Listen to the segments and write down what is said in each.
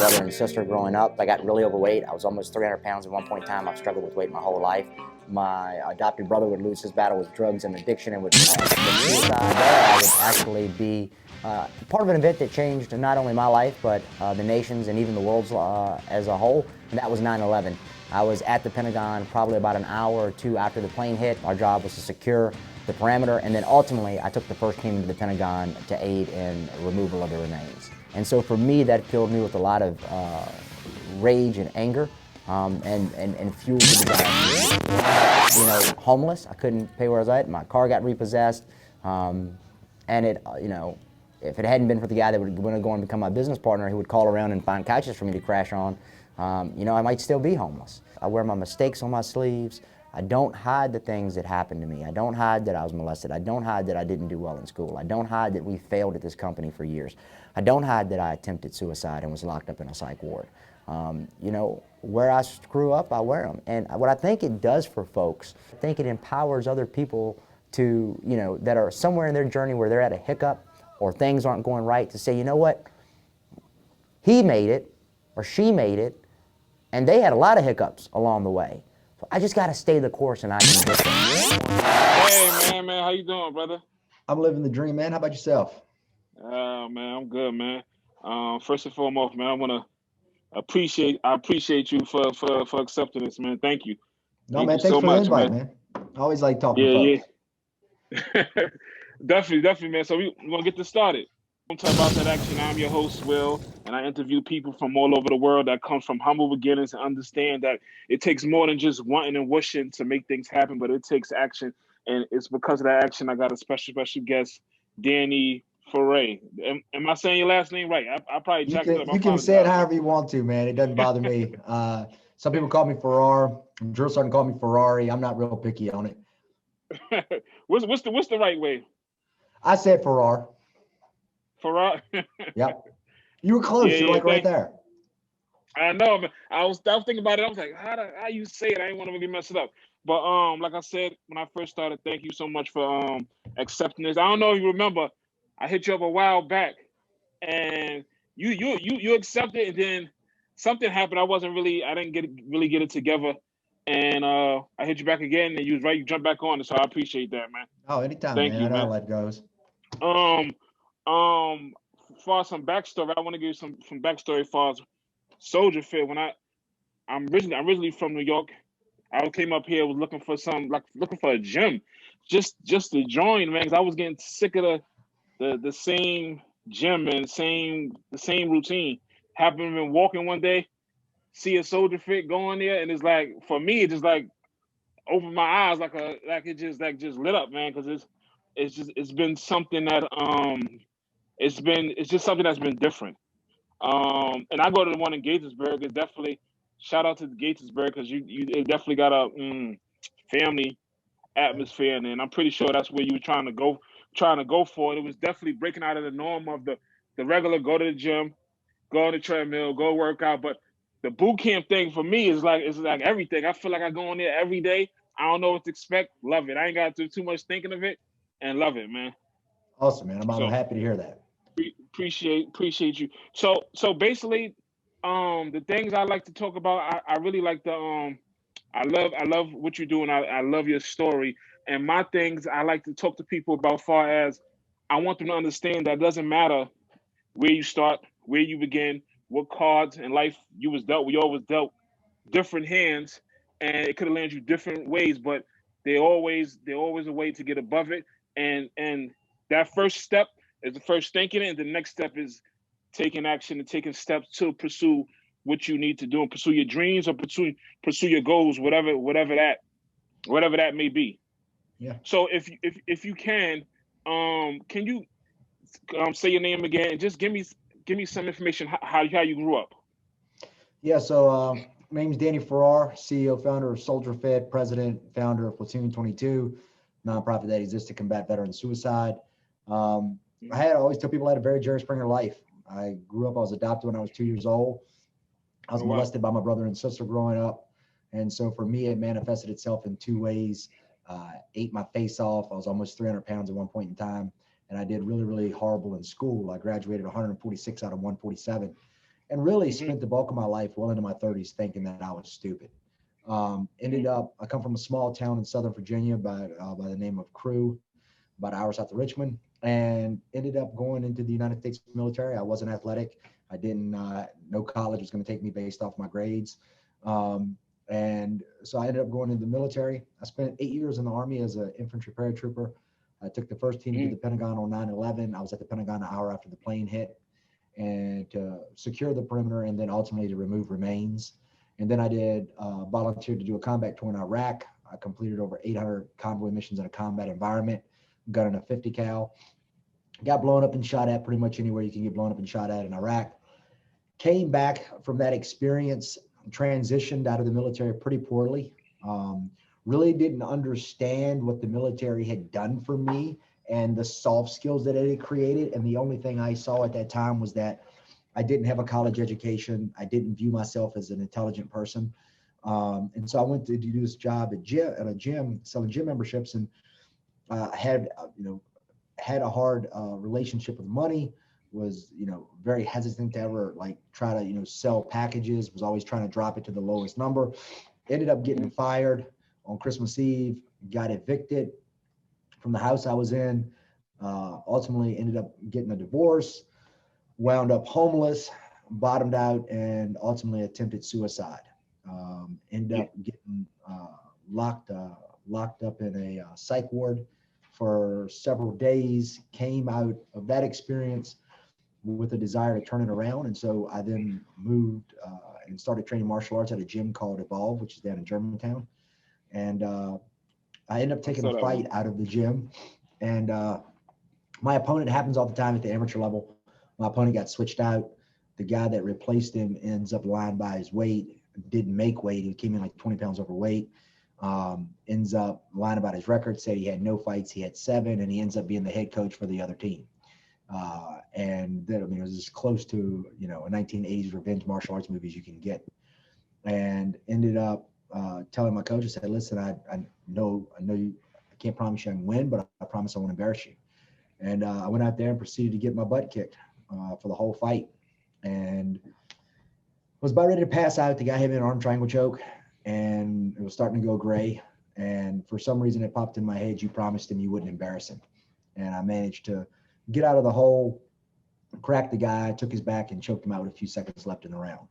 brother and sister growing up. I got really overweight. I was almost 300 pounds at one point in time. I've struggled with weight my whole life. My adopted brother would lose his battle with drugs and addiction and would suicide. I would actually be part of an event that changed not only my life, but the nation's and even the world's as a whole, and that was 9/11. I was at the Pentagon probably about an hour or two after the plane hit. Our job was to secure the perimeter, and then ultimately I took the first team to the Pentagon to aid in removal of the remains. And so for me, that filled me with a lot of rage and anger, and fueled the desire. Homeless. I couldn't pay where I was at. My car got repossessed, and it, if it hadn't been for the guy that would go and become my business partner, he would call around and find couches for me to crash on. I might still be homeless. I wear my mistakes on my sleeves. I don't hide the things that happened to me. I don't hide that I was molested. I don't hide that I didn't do well in school. I don't hide that we failed at this company for years. I don't hide that I attempted suicide and was locked up in a psych ward. Where I screw up, I wear them. And what I think it does for folks, I think it empowers other people to, that are somewhere in their journey where they're at a hiccup or things aren't going right, to say, you know what, he made it or she made it, and they had a lot of hiccups along the way. So I just got to stay the course, and I can get there. Hey, man, how you doing, brother? I'm living the dream, man. How about yourself? Man, I'm good, man. First and foremost, man, I want to appreciate you for accepting this, man. Thank you. No, man, thanks for the invite, man. I always like talking to folks. Yeah. Definitely, man. So we're going to get this started. I'm talking about that action. I'm your host, Will, and I interview people from all over the world that come from humble beginnings and understand that it takes more than just wanting and wishing to make things happen, but it takes action. And it's because of that action I got a special guest, Danny Farrar. Am I saying your last name right? I probably jacked it up. You can say it however you want to, man. It doesn't bother me. Some people call me Farrar. Drill's starting to call me Ferrari. I'm not real picky on it. What's the right way? I said Farrar. Farrar? Yep. You were close. You're like right there. I know, man. I was thinking about it. I was like, how you say it? I didn't want to really mess it up. But like I said, when I first started, thank you so much for accepting this. I don't know if you remember, I hit you up a while back, and you accepted, and then something happened. I didn't really get it together, and I hit you back again, and you was right. You jumped back on it, so I appreciate that, man. Oh, anytime, thank man. you, I know man. how life goes. For some backstory, I want to give you some backstory for Soldierfit. When I'm originally from New York. I came up here, was looking for a gym, just to join, man, because I was getting sick of the same gym and the same routine. Happened to be walking one day, see a Soldierfit going there, and it's like, for me, it just like opened my eyes it just lit up, man, because it's been something that it's just something that's been different. And I go to the one in Gaithersburg. It's definitely shout out to Gaithersburg, because it definitely got a family atmosphere, and I'm pretty sure that's where you were trying to go for. It was definitely breaking out of the norm of the regular go to the gym, go on the treadmill, go work out. But the boot camp thing for me is like everything. I feel like I go in there every day. I don't know what to expect. Love it. I ain't got to do too much thinking of it, and love it, man. Awesome, man. I'm happy to hear that. Appreciate you. So basically, the things I like to talk about, I really like the I love what you're doing. I love your story, and my things I like to talk to people about, far as I want them to understand that it doesn't matter where you start, where you begin, what cards in life you was dealt. We always dealt different hands, and it could have landed you different ways, but they always a way to get above it. And that first step is the first thinking it, and the next step is taking action and taking steps to pursue what you need to do and pursue your dreams or pursue your goals, whatever that may be. Yeah. So if you can you say your name again and just give me some information how you grew up? Yeah. So my name is Danny Farrar, CEO, founder of Soldierfit, president, founder of Platoon 22, nonprofit that exists to combat veteran suicide. I always tell people I had a very Jerry Springer life. I grew up, I was adopted when I was 2 years old. I was molested by my brother and sister growing up. And so for me, it manifested itself in two ways. Ate my face off. I was almost 300 pounds at one point in time. And I did really, really horrible in school. I graduated 146 out of 147. and really spent the bulk of my life well into my 30s thinking that I was stupid. Ended up, I come from a small town in Southern Virginia by the name of Crew, about hours south of Richmond, and ended up going into the United States military. I wasn't athletic. I didn't, no college was going to take me based off my grades. And so I ended up going into the military. I spent 8 years in the Army as an infantry paratrooper. I took the first team to the Pentagon on 9/11. I was at the Pentagon an hour after the plane hit, and to secure the perimeter, and then ultimately to remove remains. And then I did volunteer to do a combat tour in Iraq. I completed over 800 convoy missions in a combat environment, gun in a 50 cal. Got blown up and shot at pretty much anywhere you can get blown up and shot at in Iraq. Came back from that experience, transitioned out of the military pretty poorly. Really didn't understand what the military had done for me and the soft skills that it had created. And the only thing I saw at that time was that I didn't have a college education. I didn't view myself as an intelligent person. And so I went to do this job at a gym, selling gym memberships, and had a hard relationship with money, was, very hesitant to ever try to, sell packages, was always trying to drop it to the lowest number. Ended up getting fired on Christmas Eve, got evicted from the house I was in, ultimately ended up getting a divorce, wound up homeless, bottomed out, and ultimately attempted suicide. Ended up getting locked up in a psych ward for several days, came out of that experience with a desire to turn it around. And so I then moved and started training martial arts at a gym called Evolve, which is down in Germantown. And I ended up taking a fight out of the gym. And my opponent, happens all the time at the amateur level. My opponent got switched out. The guy that replaced him ends up lying by his weight, didn't make weight. He came in like 20 pounds overweight. Ends up lying about his record, said he had no fights, he had 7, and he ends up being the head coach for the other team. And that, it was as close to, a 1980s revenge martial arts movie as you can get. And ended up telling my coach, I said, listen, I know you, I can't promise you I can win, but I promise I won't embarrass you. And I went out there and proceeded to get my butt kicked for the whole fight. And was about ready to pass out. The guy hit me an arm triangle choke, and it was starting to go gray. And for some reason, it popped in my head, you promised him you wouldn't embarrass him. And I managed to get out of the hole, cracked the guy, took his back, and choked him out with a few seconds left in the round.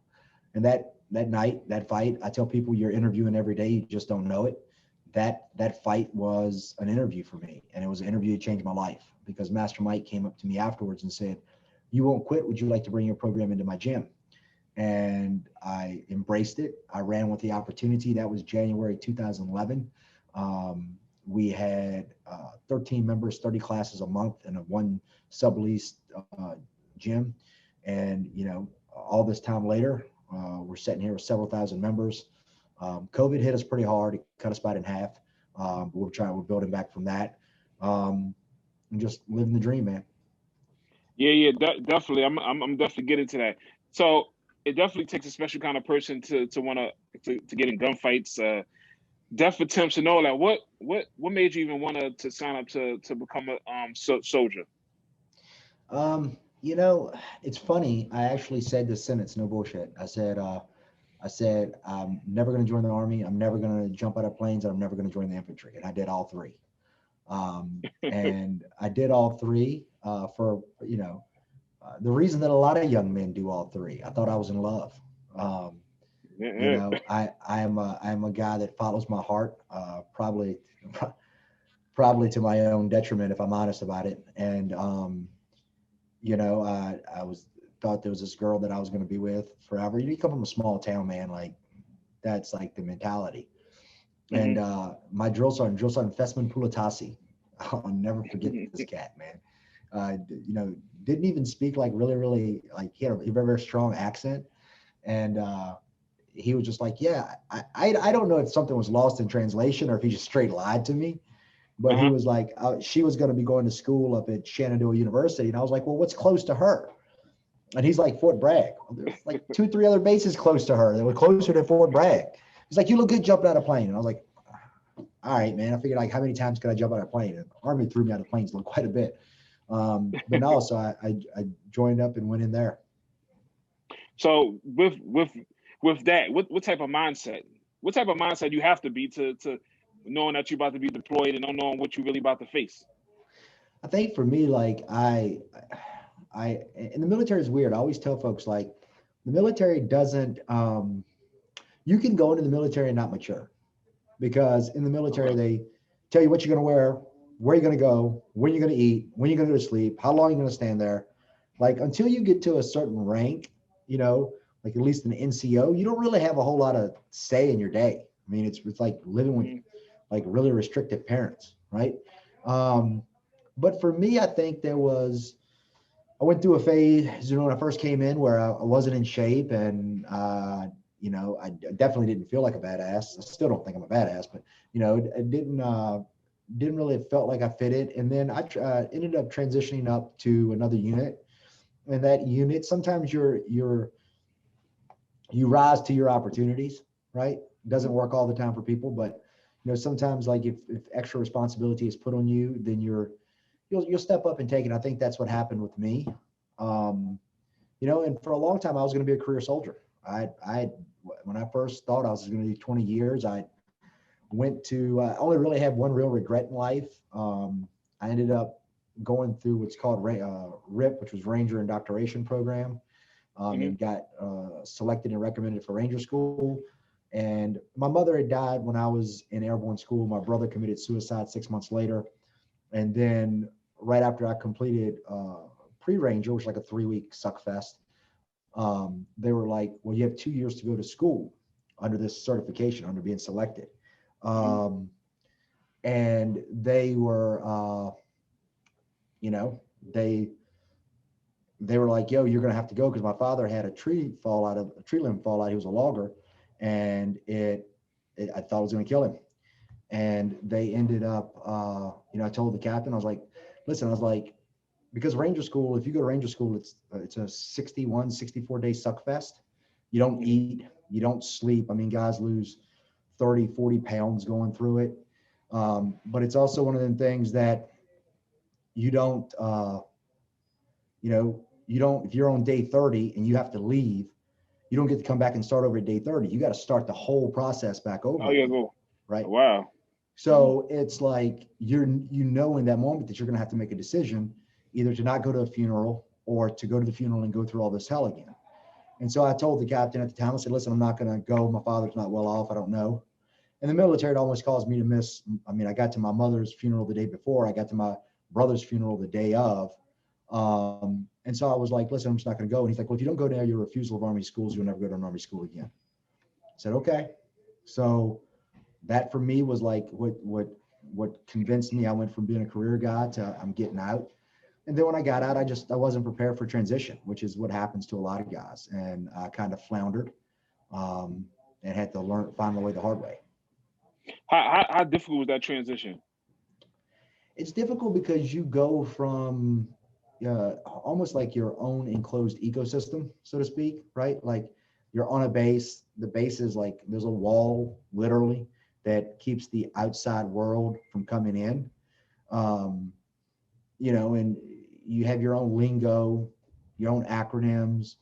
And that night, that fight, I tell people, you're interviewing every day, you just don't know it. That fight was an interview for me, and it was an interview that changed my life, because Master Mike came up to me afterwards and said, you won't quit. Would you like to bring your program into my gym? And I embraced it. I ran with the opportunity. That was January 2011. We had 13 members, 30 classes a month in a one subleased gym. And, all this time later, we're sitting here with several thousand members. COVID hit us pretty hard. It cut us about in half. But we're building back from that. And just living the dream, man. Yeah, definitely. I'm definitely getting to that. So it definitely takes a special kind of person to want to get in gunfights, death attempts, and all that. What made you even want to sign up to become a soldier? It's funny. I actually said this sentence, no bullshit. I said, I'm never going to join the Army. I'm never going to jump out of planes. And I'm never going to join the infantry. And I did all three. And I did all three for, the reason that a lot of young men do all three. I thought I was in love. I am a guy that follows my heart, probably to my own detriment, if I'm honest about it. And, I thought there was this girl that I was going to be with forever. You come from a small town, man, that's like the mentality. And my drill sergeant Fessman Pulatasi, I'll never forget this cat, man. Didn't even speak really, really, he had a very, very strong accent. And he was just like, yeah, I don't know if something was lost in translation or if he just straight lied to me. But he was like, she was going to be going to school up at Shenandoah University. And I was like, well, what's close to her? And he's like, Fort Bragg. There's 2-3 other bases close to her that were closer to Fort Bragg. He's like, you look good jumping out of a plane. And I was like, all right, man. I figured how many times could I jump out of a plane? And Army threw me out of planes quite a bit. But no, so I joined up and went in there. So with that, what type of mindset? What type of mindset you have to be to knowing that you're about to be deployed and not knowing what you're really about to face? I think for me, like in the military is weird. I always tell folks like the military doesn't, you can go into the military and not mature, because in the military, they tell you what you're going to wear, where you're going to go, when you're going to eat, when you're going to go to sleep, how long you're going to stand there. Like until you get to a certain rank, you know, like at least an NCO, you don't really have a whole lot of say in your day. I mean, it's like living with like really restrictive parents, right? But for me, I think I went through a phase, you know, when I first came in where I wasn't in shape, and, you know, I definitely didn't feel like a badass. I still don't think I'm a badass, but, you know, it didn't really felt like I fit it. And then I ended up transitioning up to another unit, and that unit, sometimes you rise to your opportunities, right? It doesn't work all the time for people, but, you know, sometimes like if extra responsibility is put on you, then you'll step up and take it. I think that's what happened with me. You know, and for a long time, I was going to be a career soldier. When I first thought I was going to do 20 years, I only really had one real regret in life. I ended up going through what's called RIP, which was Ranger Indoctrination Program, and got selected and recommended for Ranger School. And my mother had died when I was in airborne school. My brother committed suicide 6 months later. And then right after I completed pre-Ranger, which was like a 3-week suck fest, they were like, well, you have 2 years to go to school under this certification, under being selected. And they were, you know, they were like, yo, you're going to have to go, because my father had a tree limb fall out. He was a logger, and I thought it was going to kill him. And they ended up, you know, I told the captain, I was like, listen, I was like, because Ranger School, if you go to Ranger School, it's a 61, 64-day suck fest. You don't eat, you don't sleep. I mean, guys lose 30, 40 pounds going through it. But it's also one of them things that you don't, you know, if you're on day 30 and you have to leave, you don't get to come back and start over at day 30. You got to start the whole process back over. Oh, yeah, go. Right. Wow. So it's like, you know, in that moment that you're going to have to make a decision, either to not go to a funeral or to go to the funeral and go through all this hell again. And so I told the captain at the time, I said, listen, I'm not going to go. My father's not well off. I don't know. And the military, it almost caused me to miss. I mean, I got to my mother's funeral the day before. I got to my brother's funeral the day of. And so I was like, listen, I'm just not going to go. And he's like, well, if you don't go there, you're a refusal of Army schools. You'll never go to an Army school again. I said, okay. So that for me was like what convinced me. I went from being a career guy to I'm getting out. And then when I got out, I wasn't prepared for transition, which is what happens to a lot of guys. And I kind of floundered and had to find my way the hard way. How difficult was that transition? It's difficult because you go from almost like your own enclosed ecosystem, so to speak, right? Like you're on a base. The base is like there's a wall, literally, that keeps the outside world from coming in. You know, and you have your own lingo, your own acronyms.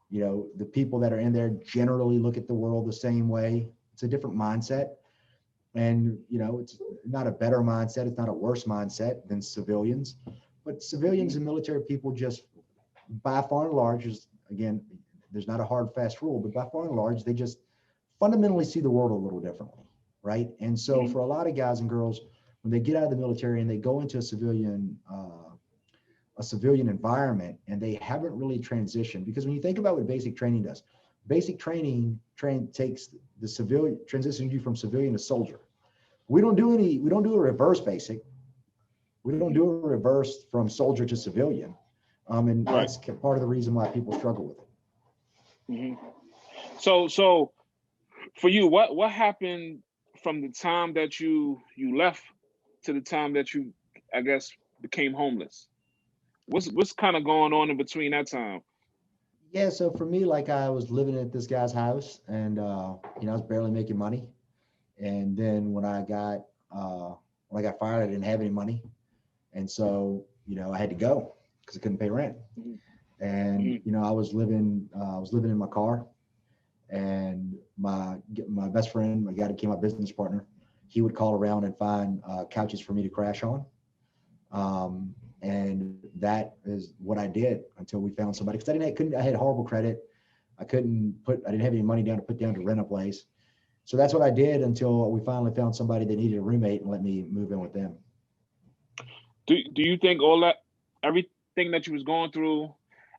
You know, the people that are in there generally look at the world the same way. It's a different mindset. And, you know, it's not a better mindset. It's not a worse mindset than civilians. But civilians and military people just, by far and large, again, there's not a hard, fast rule, but by far and large, they just fundamentally see the world a little differently, right? And so for a lot of guys and girls, when they get out of the military and they go into a civilian environment and they haven't really transitioned, because when you think about what basic training does, basic training takes the civilian, transitions you from civilian to soldier. We don't do a reverse basic. We don't do a reverse from soldier to civilian. And that's part of the reason why people struggle with it. So for you, what happened from the time that you left to the time that you, I guess, became homeless? What's kind of going on in between that time? Yeah, so for me, like I was living at this guy's house, and you know, I was barely making money. And then when I got fired, I didn't have any money, and so you know I had to go because I couldn't pay rent. And you know, I was living in my car, and my best friend, my guy that became my business partner, he would call around and find couches for me to crash on. And that is what I did until we found somebody, because I had horrible credit. I didn't have any money down to put down to rent a place. So that's what I did until we finally found somebody that needed a roommate and let me move in with them. Do you think everything that you was going through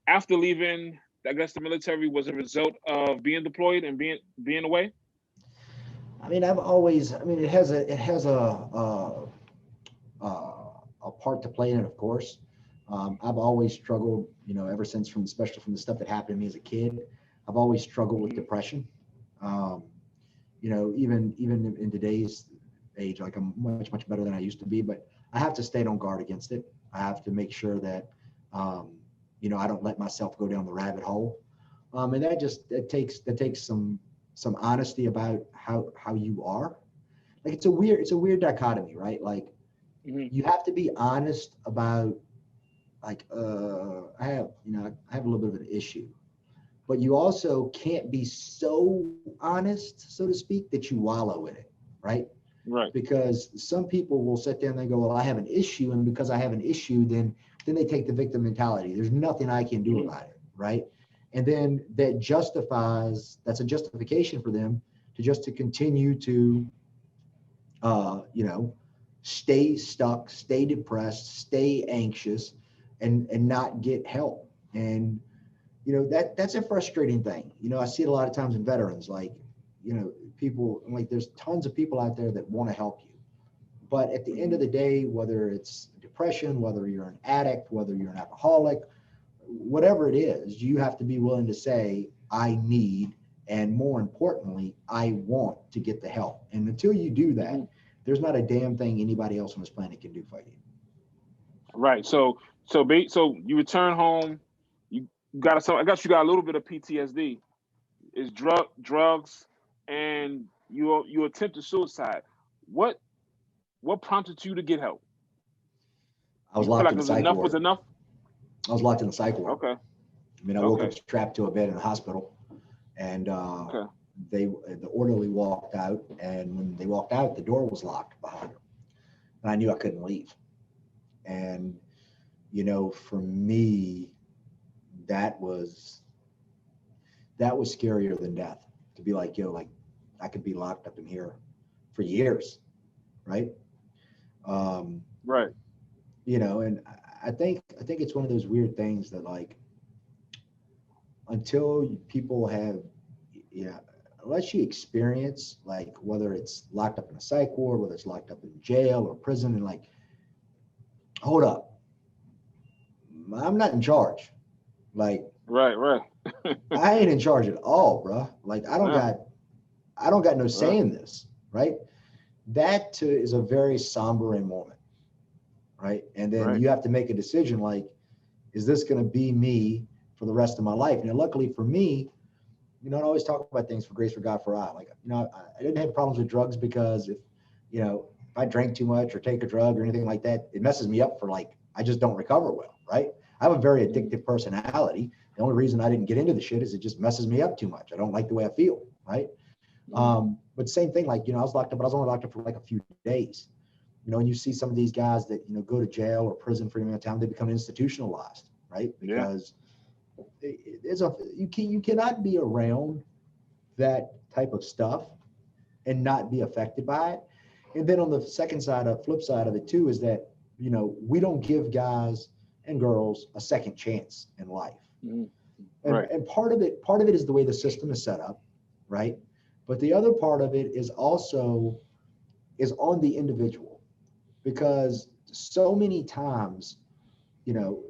after leaving, I guess, the military was a result of being deployed and being away? I mean, it has a part to play in it, of course. I've always struggled, you know, ever since especially from the stuff that happened to me as a kid. I've always struggled with depression. You know, even in today's age, like I'm much better than I used to be, but I have to stay on guard against it. I have to make sure that, you know, I don't let myself go down the rabbit hole. And that takes some honesty about how you are. Like it's a weird dichotomy, right? Like you have to be honest about, like, I have a little bit of an issue, but you also can't be so honest, so to speak, that you wallow in it, right? Right. Because some people will sit there and they go, well, I have an issue, and because I have an issue, then they take the victim mentality. There's nothing I can do about it, right? And then that's a justification for them to continue to, you know, stay stuck, stay depressed, stay anxious, and not get help. And you know, that's a frustrating thing. You know, I see it a lot of times in veterans, like, you know, people, like, there's tons of people out there that want to help you. But at the end of the day, whether it's depression, whether you're an addict, whether you're an alcoholic, whatever it is, you have to be willing to say, I need, and more importantly, I want to get the help. And until you do that, there's not a damn thing anybody else on this planet can do for you. Right. So you return home. I guess you got a little bit of PTSD. It's drugs, and you attempted suicide. What prompted you to get help? I was locked in the psych ward. Enough was enough? I was locked in the psych ward. Okay. I mean, I woke up strapped to a bed in the hospital, and the orderly walked out, and when they walked out, the door was locked behind them, and I knew I couldn't leave. And you know, for me, that was scarier than death. To be like, yo, like I could be locked up in here for years, right? Right. You know, and I think it's one of those weird things that, like, until people have, unless you experience, like, whether it's locked up in a psych ward, whether it's locked up in jail or prison, and like, hold up, I'm not in charge. Like, right. I ain't in charge at all, bro. Like, I don't got no say in this, right? That too is a very sombering moment, right? And then you have to make a decision, like, is this going to be me for the rest of my life? And luckily for me, you know, I always talk about things for grace, for God, for I. Like, you know, I didn't have problems with drugs because if I drank too much or take a drug or anything like that, it messes me up for, like, I just don't recover well, right? I have a very addictive personality. The only reason I didn't get into the shit is it just messes me up too much. I don't like the way I feel, right? But same thing, like, you know, I was locked up, but I was only locked up for like a few days. You know, and you see some of these guys that, you know, go to jail or prison for any amount of time, they become institutionalized, right? Because you cannot be around that type of stuff and not be affected by it. And then on the flip side of it too, is that, you know, we don't give guys and girls a second chance in life. And part of it is the way the system is set up, right? But the other part of it is also on the individual, because so many times, you know,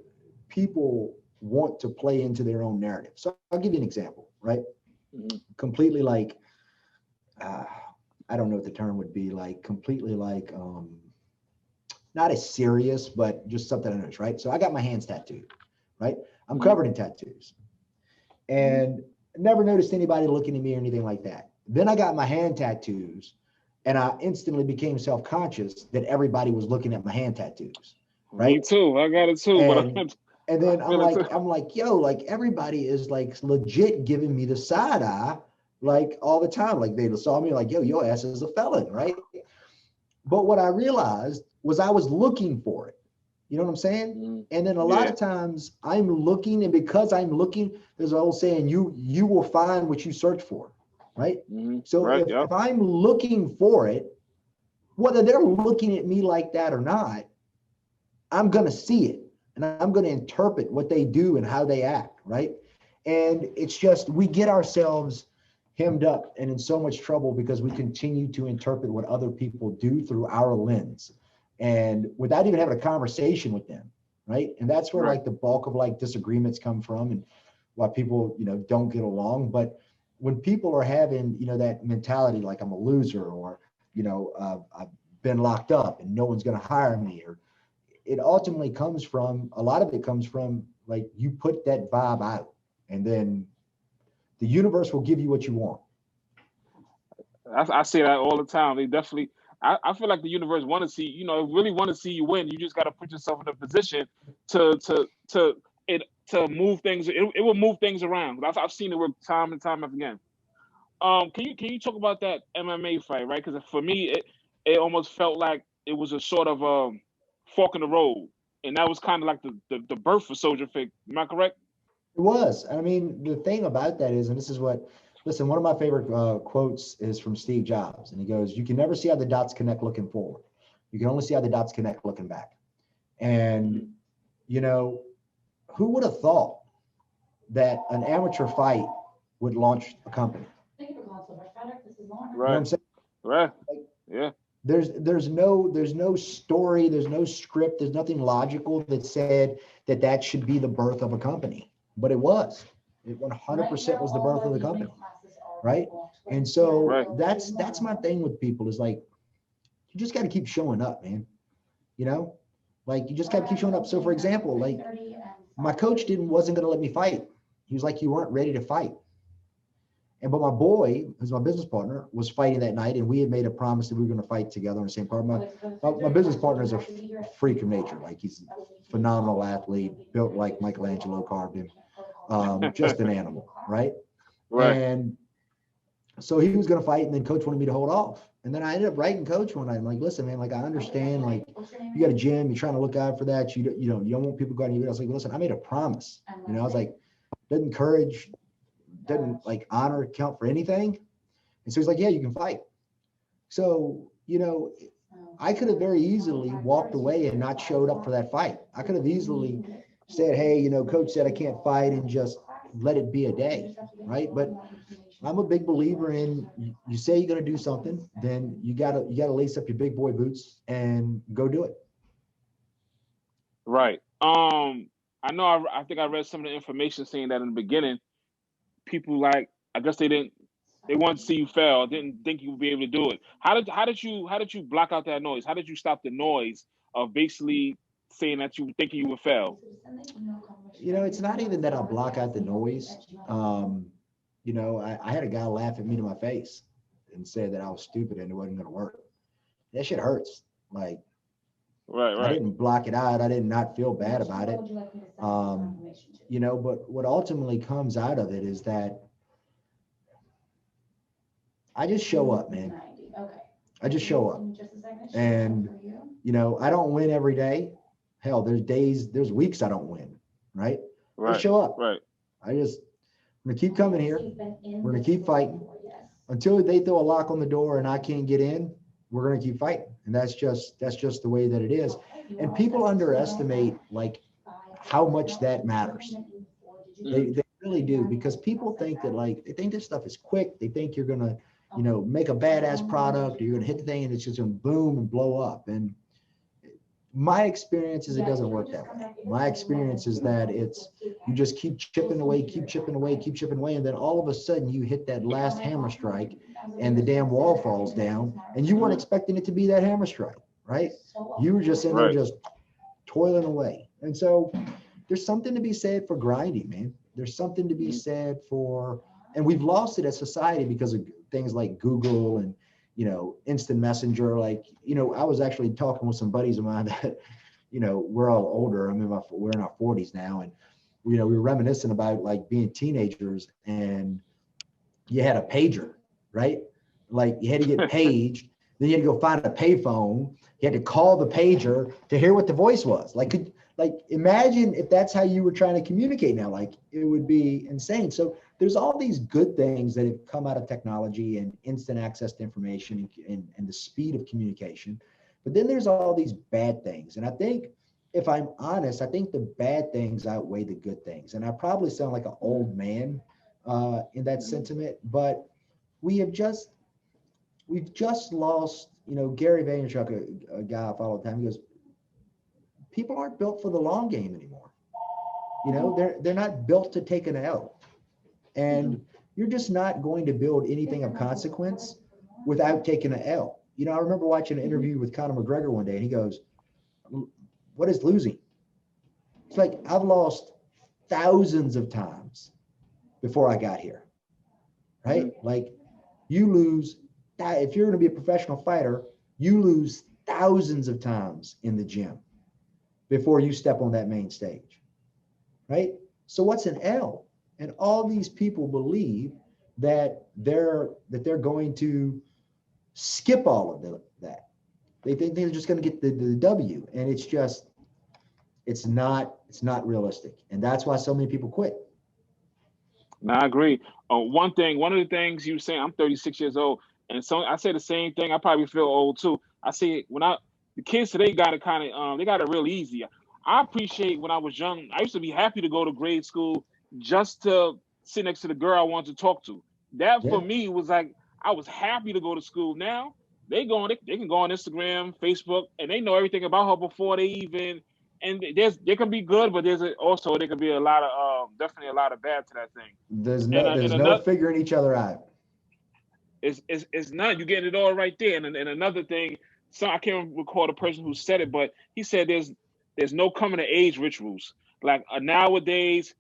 people want to play into their own narrative. So I'll give you an example, right? Completely like, I don't know what the term would be, like completely like, not as serious, but just something I noticed, right? So I got my hands tattooed, right? I'm covered in tattoos, and never noticed anybody looking at me or anything like that. Then I got my hand tattoos, and I instantly became self-conscious that everybody was looking at my hand tattoos, right? Me too. I got it too. And then I feel it too. I'm like, yo, like everybody is like legit giving me the side eye, like all the time. Like they saw me like, yo, your ass is a felon, right? But what I realized was I was looking for it. You know what I'm saying? And then a lot Yeah. of times I'm looking, and because I'm looking, there's an old saying, you will find what you search for, right? So Right. if Yep. I'm looking for it, whether they're looking at me like that or not, I'm going to see it and I'm going to interpret what they do and how they act, right? And it's just, we get ourselves hemmed up and in so much trouble because we continue to interpret what other people do through our lens and without even having a conversation with them, right? And that's where Right. like the bulk of like disagreements come from and why people, don't get along. But when people are having, that mentality, like I'm a loser or, I've been locked up and no one's going to hire me, or it ultimately comes from, a lot of it comes from like you put that vibe out and then the universe will give you what you want. I say that all the time. They definitely. I feel like the universe want to see, really want to see you win. You just got to put yourself in a position to move things. It will move things around. I've seen it work time and time again. Can you talk about that MMA fight, right? Because for me, it almost felt like it was a sort of fork in the road, and that was kind of like the birth of Soldier Fit. Am I correct? It was. I mean, the thing about that is, and this is what, listen, one of my favorite quotes is from Steve Jobs. And he goes, you can never see how the dots connect looking forward. You can only see how the dots connect looking back. And, who would have thought that an amateur fight would launch a company? You know what Right. I'm saying? Right. Like, Yeah. there's no story, there's no script, there's nothing logical that said that should be the birth of a company, but it was. It 100% was the birth of the company, right? And so Right. that's my thing with people is like, you just got to keep showing up, man. Like you just got to keep showing up. So for example, like my coach wasn't going to let me fight. He was like, you weren't ready to fight. But my boy, who's my business partner, was fighting that night, and we had made a promise that we were going to fight together on the same part. My business partner is a freak of nature. Like he's a phenomenal athlete, built like Michelangelo carved him, just an animal, right? Right. And so he was going to fight, and then coach wanted me to hold off. And then I ended up writing coach one night. I'm like, listen, man, like I understand, like you got a gym, you're trying to look out for that. You don't want people going to you. I was like, listen, I made a promise. I was like, doesn't courage, doesn't like honor count for anything? And so he's like, yeah, you can fight. So, I could have very easily walked away and not showed up for that fight. I could have easily said, hey, coach said I can't fight and just let it be a day, right? But I'm a big believer in you say you're going to do something, then you gotta lace up your big boy boots and go do it. Right. I know. I think I read some of the information saying that in the beginning, people I guess they wanted to see you fail. Didn't think you would be able to do it. How did you block out that noise? How did you stop the noise of basically saying that you were thinking you would fail? It's not even that I block out the noise. I had a guy laugh at me to my face and say that I was stupid and it wasn't going to work. That shit hurts. Like, Right. I didn't block it out. I did not feel bad about it. But what ultimately comes out of it is that I just show up, man. I just show up. And, I don't win every day. Hell, there's weeks I don't win, right? I just show up. Right. I'm going to keep coming here. We're going to keep fighting until they throw a lock on the door and I can't get in. We're going to keep fighting. And that's just the way that it is. And people underestimate like how much that matters. They really do, because people think that they think this stuff is quick. They think you're going to, make a badass product or you're going to hit the thing and it's just going to boom and blow up. And my experience is it doesn't work that way. My experience is that you just keep chipping away. And then all of a sudden you hit that last hammer strike and the damn wall falls down and you weren't expecting it to be that hammer strike, right? You were just in there just toiling away. And so there's something to be said for grinding, man. There's something to be said for, and we've lost it as society because of things like Google and, instant messenger. I was actually talking with some buddies of mine that, we're all older. I mean, we're in our 40s now, and we were reminiscing about like being teenagers, and you had a pager, right? Like you had to get paged, then you had to go find a payphone. You had to call the pager to hear what the voice was. Like, imagine if that's how you were trying to communicate now. Like, it would be insane. So there's all these good things that have come out of technology and instant access to information and the speed of communication. But then there's all these bad things. And I think, if I'm honest, I think the bad things outweigh the good things. And I probably sound like an old man in that sentiment, but we've just lost, Gary Vaynerchuk, a guy I follow all the time, he goes, people aren't built for the long game anymore. They're not built to take an L. And you're just not going to build anything of consequence without taking an L. I remember watching an interview with Conor McGregor one day, and he goes, what is losing? It's like, I've lost thousands of times before I got here, right? Like, you lose, if you're going to be a professional fighter, you lose thousands of times in the gym before you step on that main stage, right? So what's an L? And all these people believe that they're going to skip all of that. They think they're just going to get the W, and it's not realistic, and that's why so many people quit. No, I agree. One of the things you were saying, I'm 36 years old, and so I say the same thing. I probably feel old too. I say the kids today got it they got it real easy. I appreciate when I was young, I used to be happy to go to grade school just to sit next to the girl I wanted to talk to. That for me was like, I was happy to go to school. Now they can go on Instagram, Facebook, and they know everything about her before they even. And they can be good, but there can be a lot of definitely a lot of bad to that thing. There's no figuring each other out. It's not, you getting it all right there. And another thing, so I can't recall the person who said it, but he said there's no coming of age rituals. Like nowadays,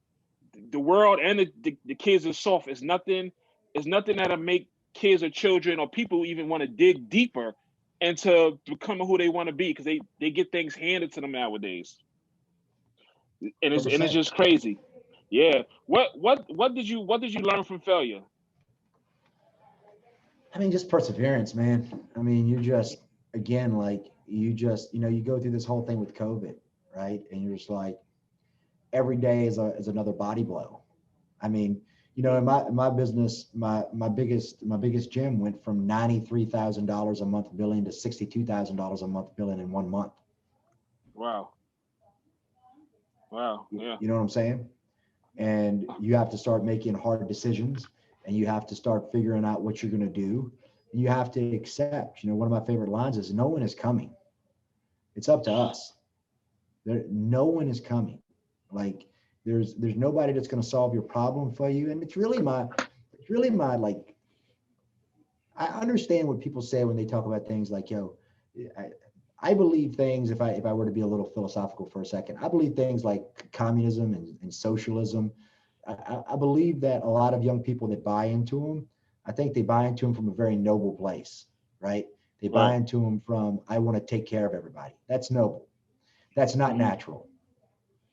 the world and the kids are soft. It's nothing that'll make kids or children or people even want to dig deeper into becoming who they want to be, because they get things handed to them nowadays, and it's just crazy. Yeah. What did you learn from failure? I mean, just perseverance, man. I mean, you just, again, like you go through this whole thing with COVID, right? And you're just like, every day is another body blow. I mean, in my business, my biggest gym went from $93,000 a month billing to $62,000 a month billing in 1 month. Wow. Yeah. You know what I'm saying? And you have to start making hard decisions, and you have to start figuring out what you're going to do. And you have to accept, one of my favorite lines is, no one is coming. It's up to us. No one is coming. Like, there's nobody that's going to solve your problem for you. And it's really my like, I understand what people say when they talk about things like, I believe things, if I were to be a little philosophical for a second, I believe things like communism and socialism. I believe that a lot of young people that buy into them, I think they buy into them from a very noble place, right? They buy into them from, I want to take care of everybody. That's noble. That's not natural.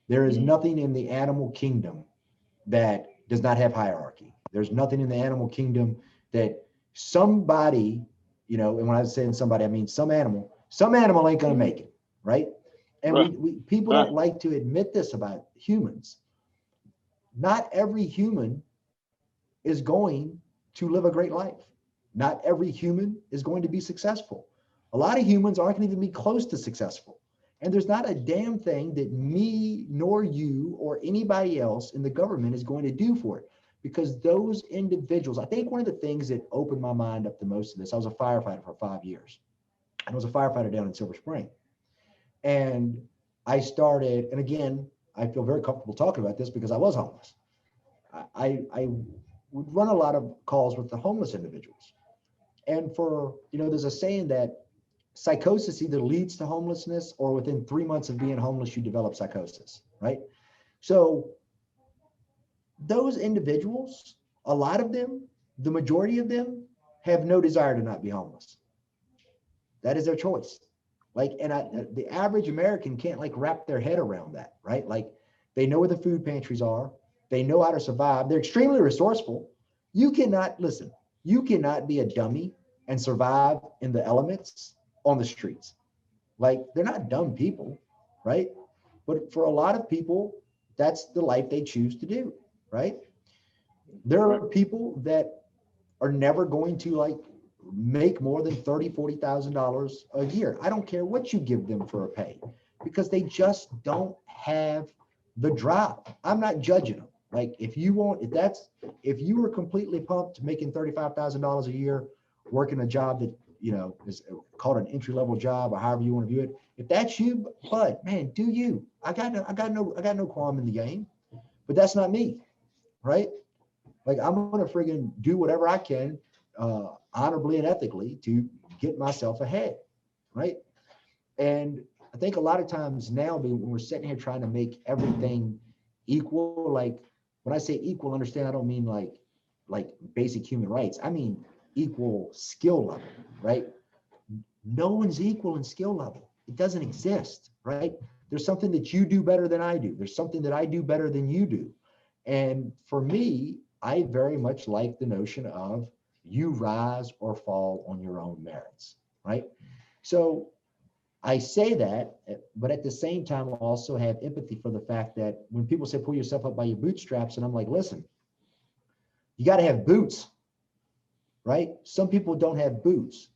There is nothing in the animal kingdom that does not have hierarchy. There's nothing in the animal kingdom that somebody, and when I say somebody, I mean some animal ain't going to make it, right? And we people don't like to admit this about humans. Not every human is going to live a great life. Not every human is going to be successful. A lot of humans aren't going to even be close to successful. And there's not a damn thing that me nor you or anybody else in the government is going to do for it. Because those individuals, I think one of the things that opened my mind up the most of this, I was a firefighter for 5 years. I was a firefighter down in Silver Spring. And I started, and again, I feel very comfortable talking about this because I was homeless. I would run a lot of calls with the homeless individuals. And there's a saying that psychosis either leads to homelessness, or within 3 months of being homeless, you develop psychosis, right? So those individuals, a lot of them, the majority of them, have no desire to not be homeless. That is their choice. Like, and the average American can't like wrap their head around that, right? Like, they know where the food pantries are. They know how to survive. They're extremely resourceful. You cannot, listen, you cannot be a dummy and survive in the elements on the streets. Like, they're not dumb people, right? But for a lot of people, that's the life they choose to do, right? There are people that are never going to like make more than $30,000-$40,000 a year. I don't care what you give them for a pay, because they just don't have the drive. I'm not judging them. Like, if you were completely pumped making $35,000 a year, working a job that, you know, is called an entry-level job, or however you want to view it, if that's you, bud, man, do you. I got no qualm in the game, but that's not me, right? Like, I'm gonna friggin' do whatever I can, honorably and ethically, to get myself ahead, right? And I think a lot of times now, when we're sitting here trying to make everything equal, like, when I say equal, understand, I don't mean like basic human rights. I mean equal skill level, right? No one's equal in skill level. It doesn't exist, right? There's something that you do better than I do. There's something that I do better than you do. And for me, I very much like the notion of you rise or fall on your own merits, right? So I say that, but at the same time, I also have empathy for the fact that when people say pull yourself up by your bootstraps, and I'm like, listen, you got to have boots, right? Some people don't have boots.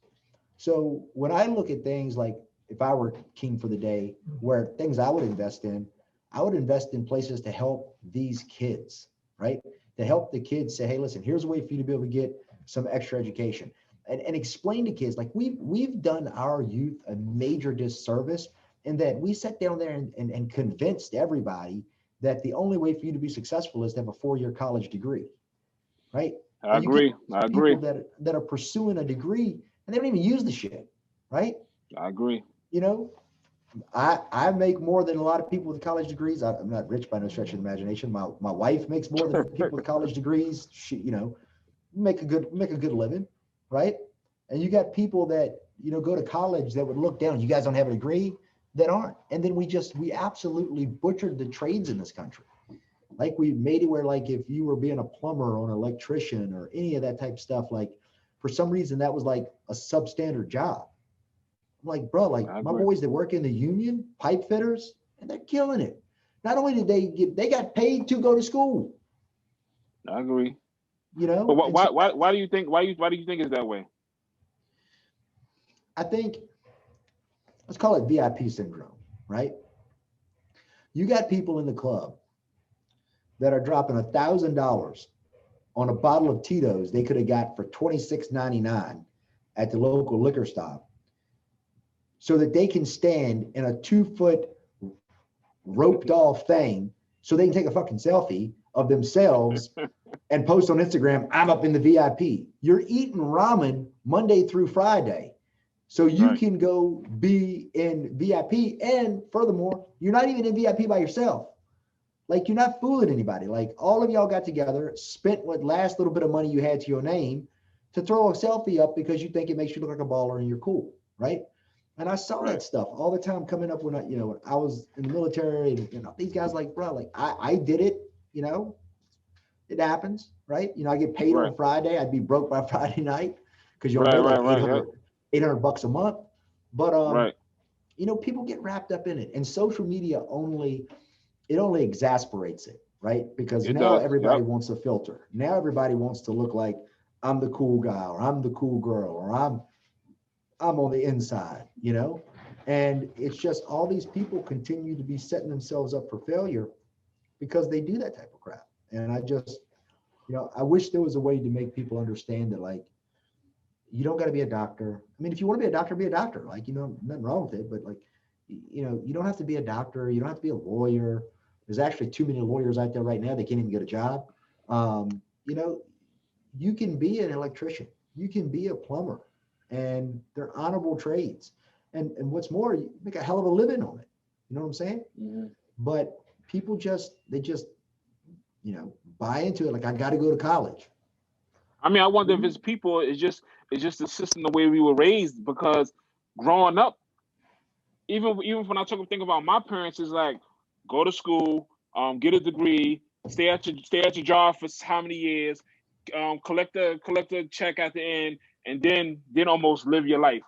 So when I look at things like, if I were king for the day, where things I would invest in places to help these kids, right? To help the kids say, hey, listen, here's a way for you to be able to get some extra education. And explain to kids, like, we've done our youth a major disservice in that we sat down there and convinced everybody that the only way for you to be successful is to have a 4-year college degree, right? I agree. People that are pursuing a degree and they don't even use the shit, right? I agree. You know, I make more than a lot of people with college degrees. I'm not rich by no stretch of the imagination. My wife makes more than people with college degrees. She, you know, make a good living, right? And you got people that, you know, go to college that would look down. You guys don't have a degree, that aren't. And then we absolutely butchered the trades in this country. Like, we made it where, like, if you were being a plumber or an electrician or any of that type of stuff, like, for some reason that was like a substandard job. I'm like, bro, like, my boys that work in the union, pipe fitters, and they're killing it. Not only did they got paid to go to school. I agree. You know, but why do you think it's that way? I think, let's call it VIP syndrome, right? You got people in the club that are dropping $1,000 on a bottle of Tito's they could have got for $26.99 at the local liquor stop, so that they can stand in a 2-foot roped off thing so they can take a fucking selfie of themselves and post on Instagram, I'm up in the VIP. You're eating ramen Monday through Friday, so you can go be in VIP. And furthermore, you're not even in VIP by yourself. Like, you're not fooling anybody. Like, all of y'all got together, spent what last little bit of money you had to your name to throw a selfie up because you think it makes you look like a baller and you're cool, right? And I saw that stuff all the time coming up when I was in the military, and, you know, these guys, like, bro, like, I did it, you know, it happens, right? You know, I get paid on Friday. I'd be broke by Friday night because you'll make like $800 a month. But, you know, people get wrapped up in it, and social media only exasperates it, right? Because everybody wants a filter. Now everybody wants to look like, I'm the cool guy, or I'm the cool girl, or I'm on the inside, you know? And it's just, all these people continue to be setting themselves up for failure because they do that type of crap. And I just, you know, I wish there was a way to make people understand that, like, you don't got to be a doctor. I mean, if you want to be a doctor, be a doctor. Like, you know, nothing wrong with it, but, like, you know, you don't have to be a doctor. You don't have to be a lawyer. There's actually too many lawyers out there right now. They can't even get a job. You know, you can be an electrician. You can be a plumber, and they're honorable trades. And what's more, you make a hell of a living on it. You know what I'm saying? Mm-hmm. But people they just, you know, buy into it. Like, I got to go to college. I mean, I wonder if it's people, it's just the system, the way we were raised, because growing up, even when I think about my parents, is like go to school, get a degree, stay at your job for how many years, collect a check at the end, and then almost live your life.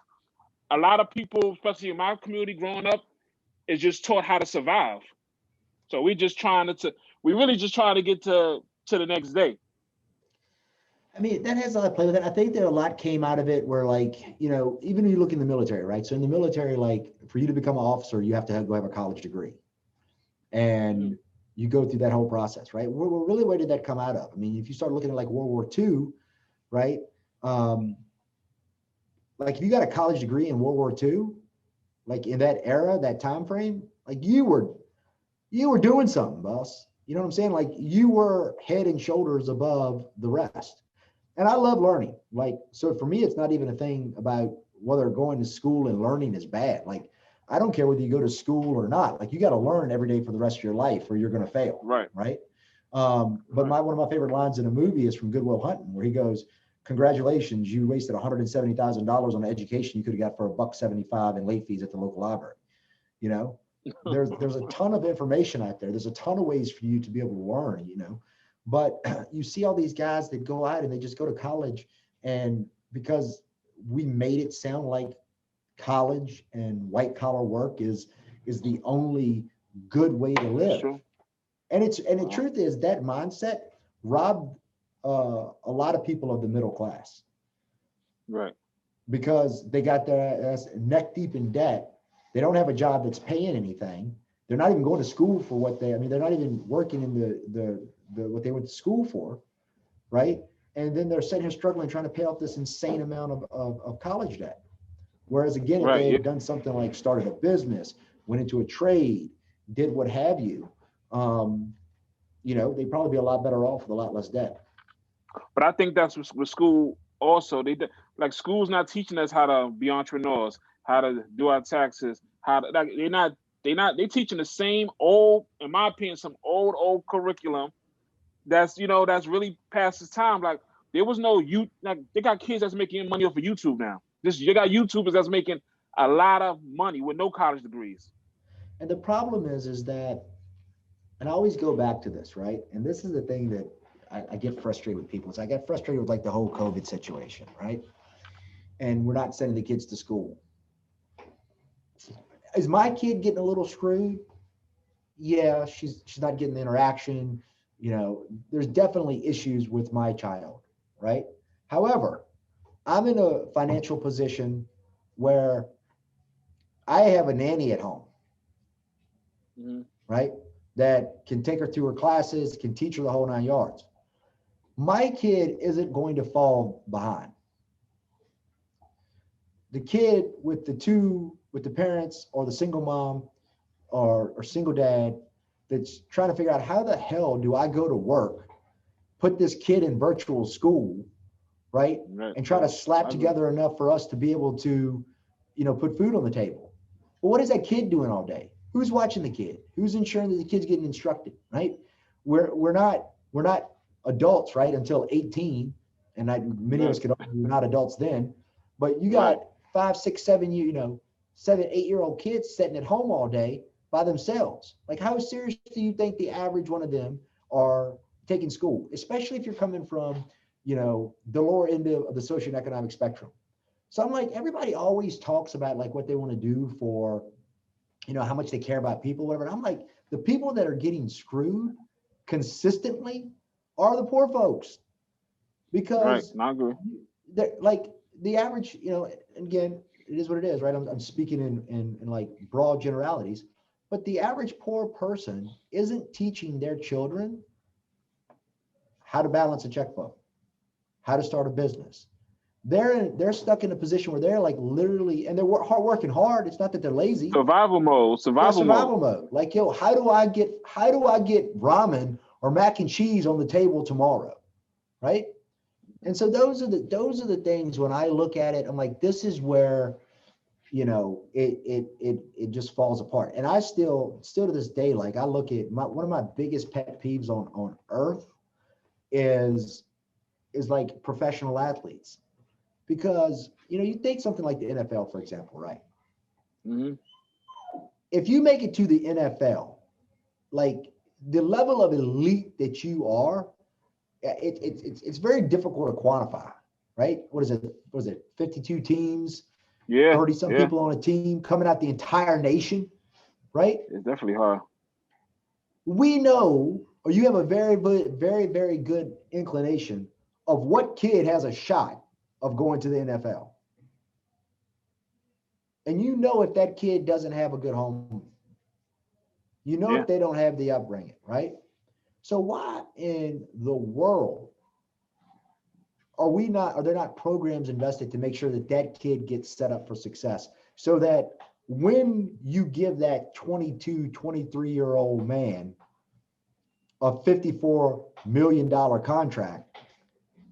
A lot of people, especially in my community growing up, is just taught how to survive. So we really just trying to get to the next day. I mean, that has a lot to play with it. I think that a lot came out of it where, like, you know, even when you look in the military, right? So in the military, like, for you to become an officer, you have to go have a college degree. And you go through that whole process, right? Where did that come out of? I mean, if you start looking at like World War II, right? Like if you got a college degree in World War II, like in that era, that time frame, like you were doing something, boss. You know what I'm saying? Like you were head and shoulders above the rest. And I love learning. Like, so for me, it's not even a thing about whether going to school and learning is bad. Like, I don't care whether you go to school or not. Like, you got to learn every day for the rest of your life or you're going to fail. Right. Right. But one of my favorite lines in a movie is from Good Will Hunting, where he goes, "Congratulations, you wasted $170,000 on education you could have got for $1.75 in late fees at the local library." You know, there's a ton of information out there. There's a ton of ways for you to be able to learn, you know. But you see all these guys that go out and they just go to college, and because we made it sound like college and white collar work is the only good way to live. And the truth is that mindset robbed a lot of people of the middle class. Right. Because they got their ass neck deep in debt. They don't have a job that's paying anything. They're not even going to school for what they're not even working in the what they went to school for, right? And then they're sitting here struggling, trying to pay off this insane amount of college debt. Whereas again, if they had done something like started a business, went into a trade, did what have you, you know, they'd probably be a lot better off with a lot less debt. But I think that's with school also. Like school's not teaching us how to be entrepreneurs, how to do our taxes, how to like they're teaching the same old, in my opinion, some old curriculum that's really past its time. Like there was no like they got kids that's making money off of YouTube now. You got YouTubers that's making a lot of money with no college degrees. And the problem is that, and I always go back to this, right? And this is the thing that I get frustrated with people. I get frustrated with like the whole COVID situation, right? And we're not sending the kids to school. Is my kid getting a little screwed? Yeah, she's not getting the interaction. You know, there's definitely issues with my child, right? However, I'm in a financial position where I have a nanny at home, right? That can take her through her classes, can teach her the whole 9 yards. My kid isn't going to fall behind. The kid with the parents or the single mom or single dad that's trying to figure out how the hell do I go to work, put this kid in virtual school, right? And try to slap together enough for us to be able to, you know, put food on the table. Well, what is that kid doing all day? Who's watching the kid? Who's ensuring that the kid's getting instructed, right? We're not adults, right, until 18. And many of us could argue we're not adults then. But you got 5, 6, 7, 7, 8-year-old kids sitting at home all day by themselves. Like, how serious do you think the average one of them are taking school? Especially if you're coming from, you know, the lower end of the socioeconomic spectrum. So I'm like, everybody always talks about like what they want to do for, you know, how much they care about people, whatever. And I'm like, the people that are getting screwed consistently are the poor folks. Because I agree. They're like the average, you know, again, it is what it is, right? I'm speaking in like broad generalities, but the average poor person isn't teaching their children how to balance a checkbook, how to start a business. They're stuck in a position where they're like literally, and they're working hard. It's not that they're lazy. Survival mode. Like, yo, how do I get ramen or mac and cheese on the table tomorrow, right? And so those are the things when I look at it, I'm like, this is where, you know, it just falls apart. And I still to this day, like I look at one of my biggest pet peeves on earth is like professional athletes. Because, you know, you take something like the NFL, for example, right? if you make it to the NFL, like the level of elite that you are, it's very difficult to quantify, right? What is it? 52 teams, Yeah. 30 some people on a team coming out the entire nation, right? It's definitely hard. We know, or you have a very, very, very good inclination of what kid has a shot of going to the NFL. And you know if that kid doesn't have a good home, you know if they don't have the upbringing, right? So why in the world are there not programs invested to make sure that that kid gets set up for success so that when you give that 22, 23-year-old man a $54 million contract,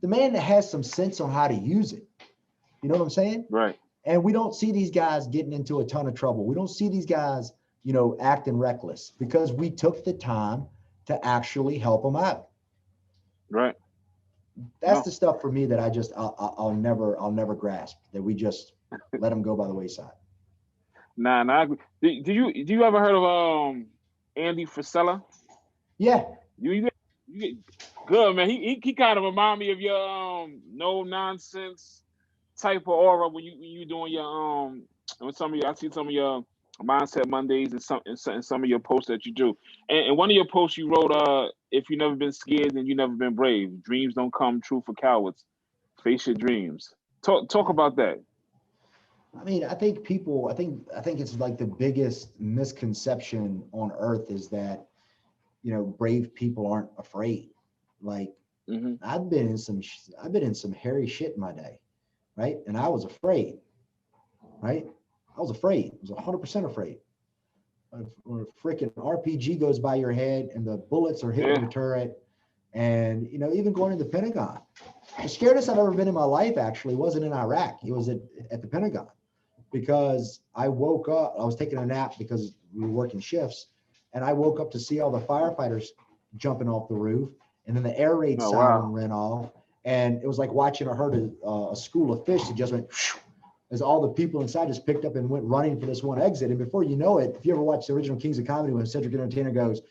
the man that has some sense on how to use it, you know what I'm saying? Right. And we don't see these guys getting into a ton of trouble. We don't see these guys, acting reckless because we took the time to actually help them out. Right. That's the stuff for me that I'll never grasp, that we just let them go by the wayside. Nah. Do you ever heard of Andy Frisella? Yeah. You get good, man. He kind of remind me of your no nonsense type of aura when you doing your I see some of your Mindset Mondays and some of your posts that you do. And one of your posts you wrote, if you've never been scared, then you've never been brave. Dreams don't come true for cowards. Face your dreams. Talk about that. I mean, I think it's like the biggest misconception on earth is that, brave people aren't afraid. Like I've been in some hairy shit in my day, right? And I was afraid, right? I was afraid. I was 100% afraid. A freaking RPG goes by your head and the bullets are hitting your turret. And, even going to the Pentagon. The scariest I've ever been in my life actually wasn't in Iraq. It was at the Pentagon, because I woke up, I was taking a nap because we were working shifts, and I woke up to see all the firefighters jumping off the roof, and then the air raid siren went off, and it was like watching a herd of a school of fish that just went as all the people inside just picked up and went running for this one exit. And before you know it, if you ever watch the original Kings of Comedy when Cedric Entertainer goes,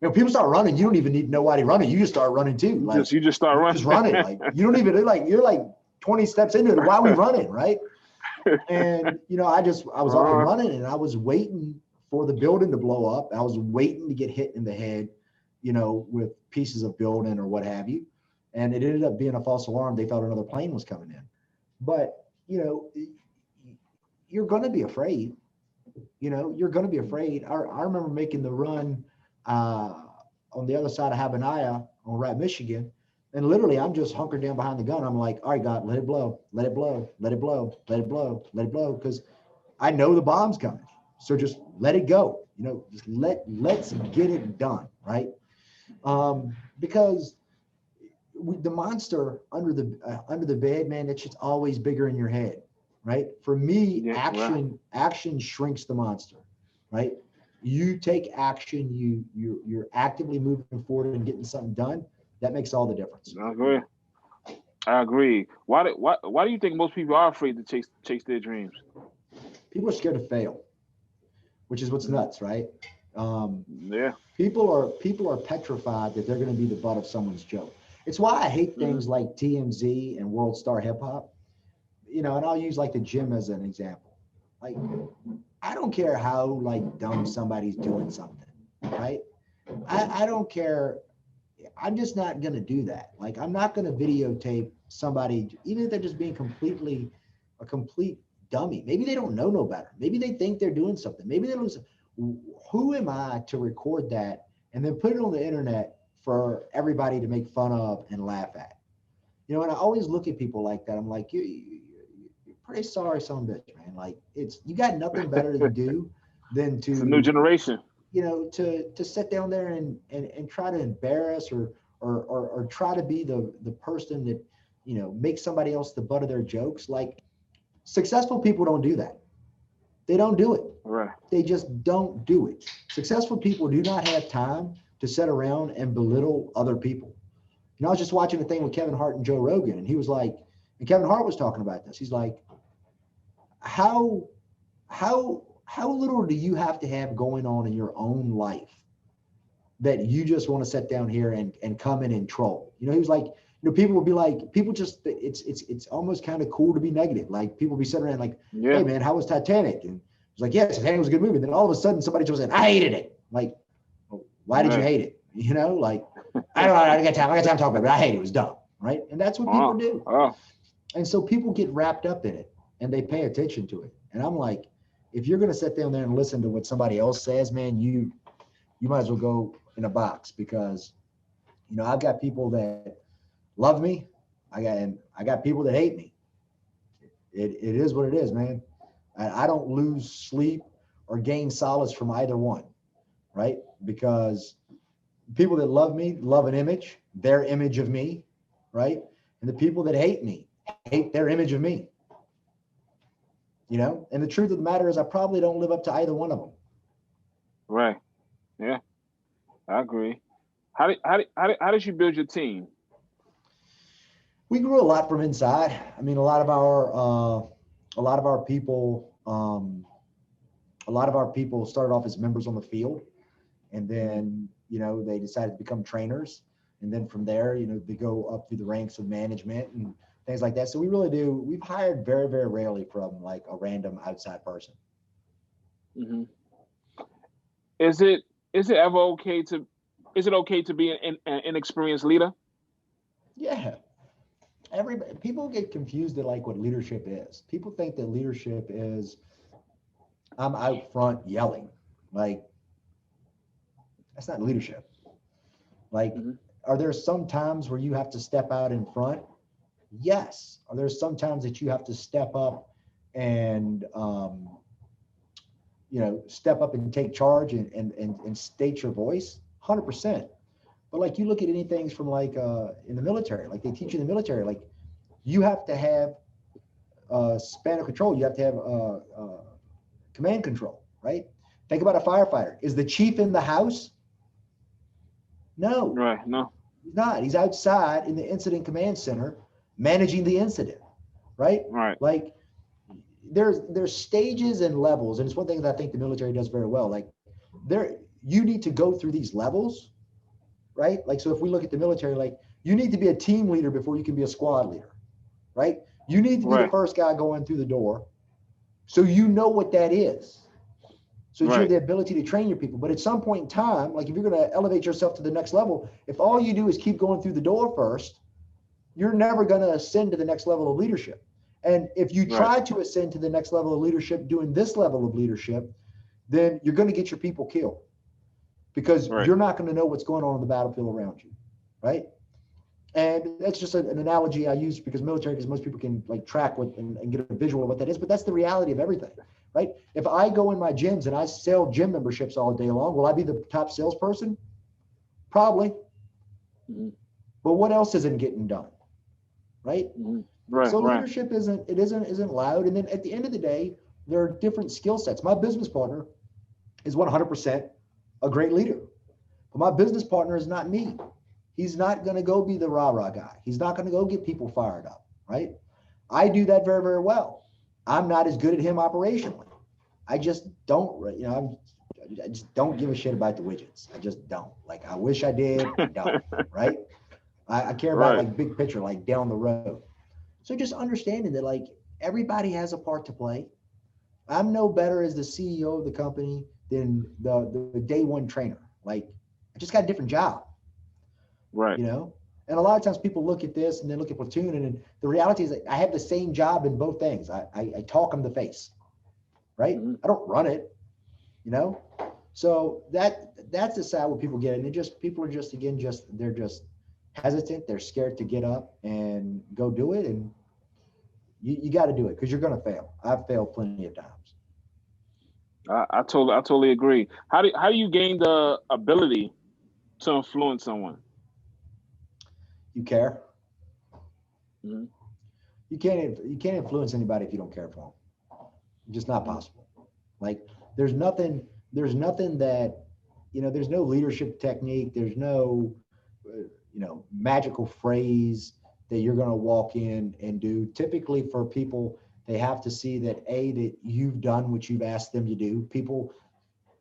people start running, you don't even need nobody running. You just start running too. Like, you just start running. Just running. Like you don't even you're like 20 steps into it. Why are we running, right? And I was up and running, and I was waiting for the building to blow up. I was waiting to get hit in the head, with pieces of building or what have you. And it ended up being a false alarm. They thought another plane was coming in. But, you're going to be afraid. You're going to be afraid. I remember making the run on the other side of Habaniah on Rat, Michigan. And literally, I'm just hunkered down behind the gun. I'm like, all right, God, let it blow, let it blow, let it blow, let it blow, let it blow. Because I know the bomb's coming. So just let it go. Just let's get it done, right? Because the monster under the bed, man, that shit's always bigger in your head, right? For me, action shrinks the monster, right? You take action, you're actively moving forward and getting something done. That makes all the difference. I agree. Why do you think most people are afraid to chase their dreams? People are scared to fail, which is what's nuts, right? People are petrified that they're going to be the butt of someone's joke. It's why I hate things like TMZ and World Star Hip Hop. And I'll use like the gym as an example. Like, I don't care how dumb somebody's doing something, right? I don't care. I'm just not going to do that. Like, I'm not going to videotape somebody, even if they're just being a complete dummy. Maybe they don't know no better. Maybe they think they're doing something. Maybe they don't. Who am I to record that and then put it on the internet for everybody to make fun of and laugh at? And I always look at people like that. I'm like, you're pretty sorry, son of a bitch, man. Like, you got nothing better to do than to. It's a new generation. To sit down there and try to embarrass or try to be the person that, makes somebody else the butt of their jokes. Like, successful people don't do that. They don't do it. Right. They just don't do it. Successful people do not have time to sit around and belittle other people. I was just watching a thing with Kevin Hart and Joe Rogan, and he was like, and Kevin Hart was talking about this. He's like, how how little do you have to have going on in your own life that you just want to sit down here and come in and troll? You know, he was like, you know, people would be like, people just, it's almost kind of cool to be negative. Like people be sitting around like, hey man, how was Titanic? And it's like, yes, Titanic was a good movie. And then all of a sudden somebody just said, I hated it. Like, well, why did you hate it? You know, like, I don't know, I got time to talk about it, but I hate it. It was dumb, right? And that's what people do. And so people get wrapped up in it and they pay attention to it. And I'm like, if you're going to sit down there and listen to what somebody else says, man, you might as well go in a box, because, you know, I've got people that love me. I got people that hate me. It is what it is, man. I don't lose sleep or gain solace from either one, right? Because people that love me love an image, their image of me, right? And the people that hate me hate their image of me. You know, and the truth of the matter is I probably don't live up to either one of them. Right. Yeah, I agree. How did you build your team? We grew a lot from inside. I mean, a lot of our people started off as members on the field, and then, you know, they decided to become trainers, and then from there, you know, they go up through the ranks of management and things like that. So we've hired very, very rarely from like a random outside person. Mm-hmm. Is it okay to be an inexperienced leader? Yeah. People get confused at like what leadership is. People think that leadership is I'm out front yelling. Like, that's not leadership. Like, are there some times where you have to step out in front? Yes. Are there some times that you have to step up and step up and take charge and state your voice? 100%. But like, you look at anything from like in the military, like they teach you in the military, like you have to have span of control. You have to have command control, right? Think about a firefighter. Is the chief in the house? No. Right. No. He's not. He's outside in the incident command center managing the incident, right? Right. Like there's stages and levels, and it's one thing that I think the military does very well. Like you need to go through these levels, right? Like, so if we look at the military, like you need to be a team leader before you can be a squad leader, right? You need to be the first guy going through the door, so you know what that is. So you have the ability to train your people. But at some point in time, like if you're going to elevate yourself to the next level, if all you do is keep going through the door first, you're never going to ascend to the next level of leadership. And if you try to ascend to the next level of leadership doing this level of leadership, then you're going to get your people killed, because you're not going to know what's going on in the battlefield around you, right? And that's just an analogy I use because most people can like track what and get a visual of what that is, but that's the reality of everything, right? If I go in my gyms and I sell gym memberships all day long, will I be the top salesperson? Probably. Mm-hmm. But what else isn't getting done, right? Mm-hmm. Right. So leadership isn't loud. And then at the end of the day, there are different skill sets. My business partner is 100% a great leader, but my business partner is not me. He's not going to go be the rah-rah guy. He's not going to go get people fired up, right? I do that very, very well. I'm not as good at him operationally. I just don't, I just don't give a shit about the widgets. I just don't. Like, I wish I did, I don't, right? I care about like big picture, like down the road. So just understanding that like everybody has a part to play. I'm no better as the CEO of the company than the day one trainer. Like, I just got a different job. Right. You know, and a lot of times people look at this and they look at platoon, and the reality is that I have the same job in both things. I talk them the face, right? Mm-hmm. I don't run it, you know. So that's the side where people get it, and people are just they're just hesitant. They're scared to get up and go do it, and you got to do it because you're gonna fail. I've failed plenty of times. I totally agree. How do you gain the ability to influence someone? You care. Mm-hmm. You can't influence anybody if you don't care for them. It's just not possible. Like there's nothing that, there's no leadership technique. There's no, magical phrase that you're going to walk in and do. Typically for people They have to see that that you've done what you've asked them to do. People,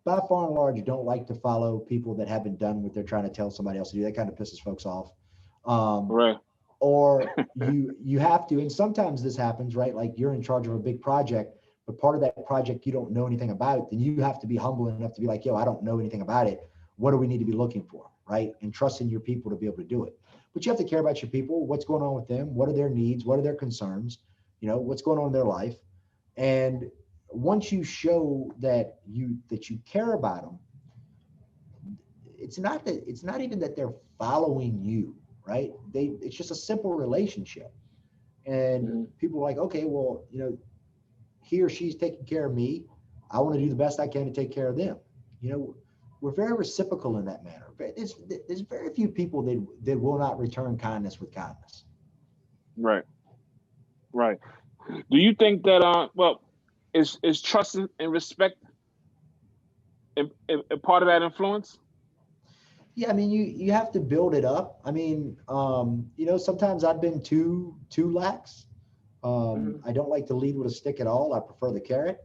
by far and large, don't like to follow people that haven't done what they're trying to tell somebody else to do. That kind of pisses folks off. Right. Or you have to, and sometimes this happens, right? Like you're in charge of a big project, but part of that project you don't know anything about, then you have to be humble enough to be like, yo, I don't know anything about it. What do we need to be looking for, right? And trusting your people to be able to do it. But you have to care about your people. What's going on with them? What are their needs? What are their concerns? You know, what's going on in their life? And once you show that you care about them, it's not even that they're following you, right? It's just a simple relationship. And people are like, okay, well, you know, he or she's taking care of me. I want to do the best I can to take care of them. You know, we're very reciprocal in that manner. There's very few people that will not return kindness with kindness. Right. Right. Do you think that is trust and respect a part of that influence? Yeah, I mean, you have to build it up. I mean, you know, sometimes I've been too lax. I don't like to lead with a stick at all. I prefer the carrot.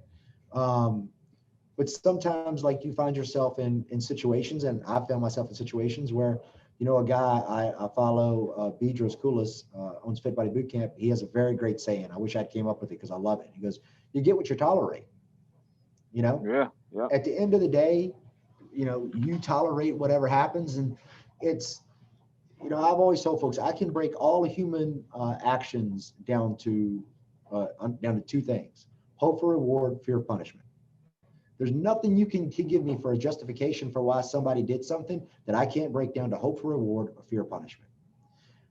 But sometimes, like, you find yourself in situations, and I found myself in situations where, you know, a guy I follow, Bedros Koulis, owns Fit Body Boot Camp. He has a very great saying. I wish I'd came up with it because I love it. He goes, "You get what you tolerate." You know? Yeah. At the end of the day, you know, you tolerate whatever happens. And it's, you know, I've always told folks, I can break all human actions down to two things: hope for reward, fear of punishment. There's nothing you can give me for a justification for why somebody did something that I can't break down to hope for reward or fear of punishment.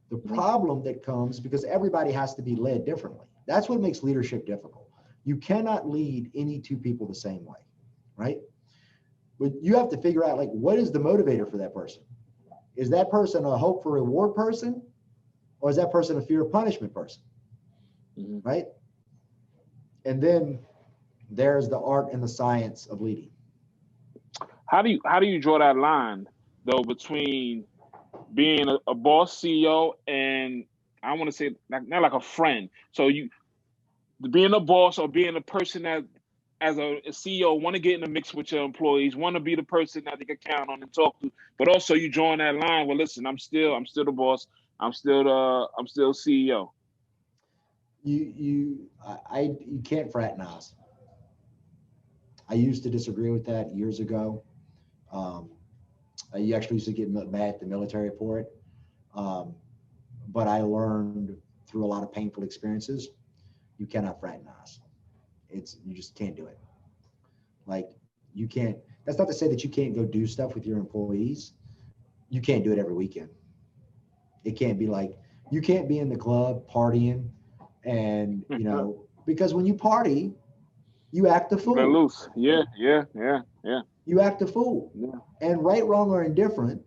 The problem that comes, because everybody has to be led differently. That's what makes leadership difficult. You cannot lead any two people the same way, right? But you have to figure out, like, what is the motivator for that person? Is that person a hope for reward person, or is that person a fear of punishment person? Right? And then there's the art and the science of leading. How do you draw that line though between being a boss CEO and, I want to say, not like a friend? So you being a boss or being a person that, as a CEO, want to get in the mix with your employees, want to be the person that they can count on and talk to, but also you drawing that line. Well, listen, I'm still the boss. I'm still CEO. You can't fraternize. I used to disagree with that years ago. I actually used to get mad at the military for it. But I learned through a lot of painful experiences, you cannot fraternize. You just can't do it. Like, you can't, that's not to say that you can't go do stuff with your employees. You can't do it every weekend. It can't be like, you can't be in the club partying and, you know, because when you party, you act a fool. Let loose. Yeah. You act a fool. Yeah. And right, wrong, or indifferent,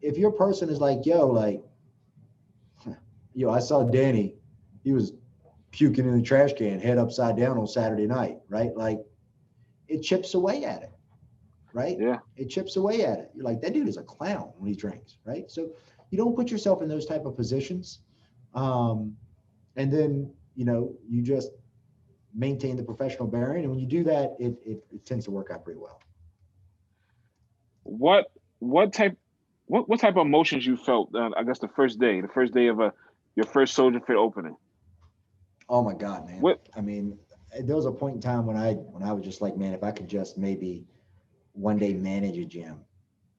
if your person is like, yo, I saw Danny, he was puking in the trash can, head upside down on Saturday night, right? Like, it chips away at it, right? Yeah. It chips away at it. You're like, that dude is a clown when he drinks, right? So you don't put yourself in those type of positions. And then, you know, you just maintain the professional bearing. And when you do that, it tends to work out pretty well. What type of emotions you felt, I guess, the first day of your first Soldierfit opening? Oh my God, man. I mean, there was a point in time when I was just like, man, if I could just maybe one day manage a gym,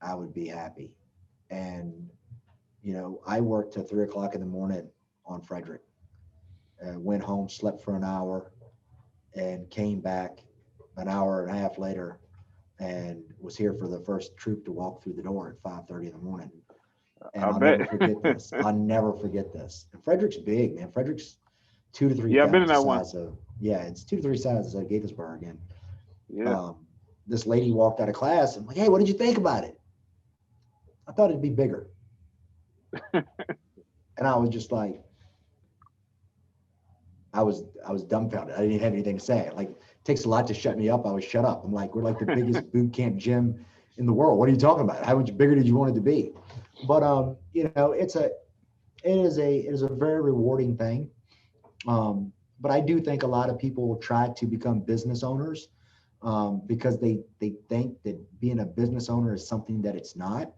I would be happy. And, you know, I worked till 3 o'clock in the morning on Frederick, went home, slept for an hour, and came back an hour and a half later and was here for the first troop to walk through the door at 5:30 in the morning. And I'll never forget this. I'll never forget this. And Frederick's big, man. Frederick's 2 to 3 times the size of, it's 2 to 3 sizes of Gaithersburg. And this lady walked out of class and I'm like, hey, what did you think about it? I thought it'd be bigger. And I was just like, I was dumbfounded. I didn't have anything to say. Like, it takes a lot to shut me up. I was shut up. I'm like, we're like the biggest boot camp gym in the world. What are you talking about? How much bigger did you want it to be? But you know, it is a very rewarding thing. but I do think a lot of people will try to become business owners because they think that being a business owner is something that it's not.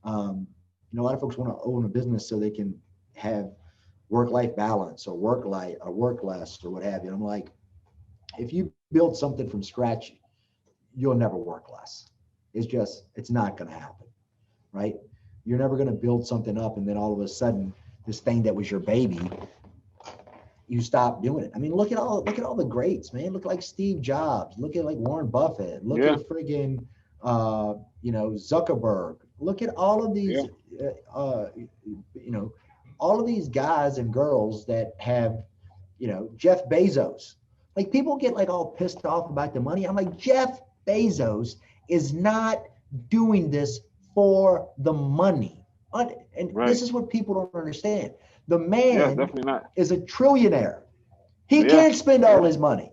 A lot of folks want to own a business so they can have work-life balance or work less or what have you. I'm like, if you build something from scratch, you'll never work less. It's not going to happen, right? You're never going to build something up and then all of a sudden this thing that was your baby, you stop doing it. I mean, look at all the greats, man. Look like Steve Jobs. Look at like Warren Buffett. Look at friggin' Zuckerberg. Look at all of these, all of these guys and girls that have, Jeff Bezos. Like people get like all pissed off about the money. I'm like, Jeff Bezos is not doing this for the money. And this is what people don't understand. The man is a trillionaire. He can't spend all his money.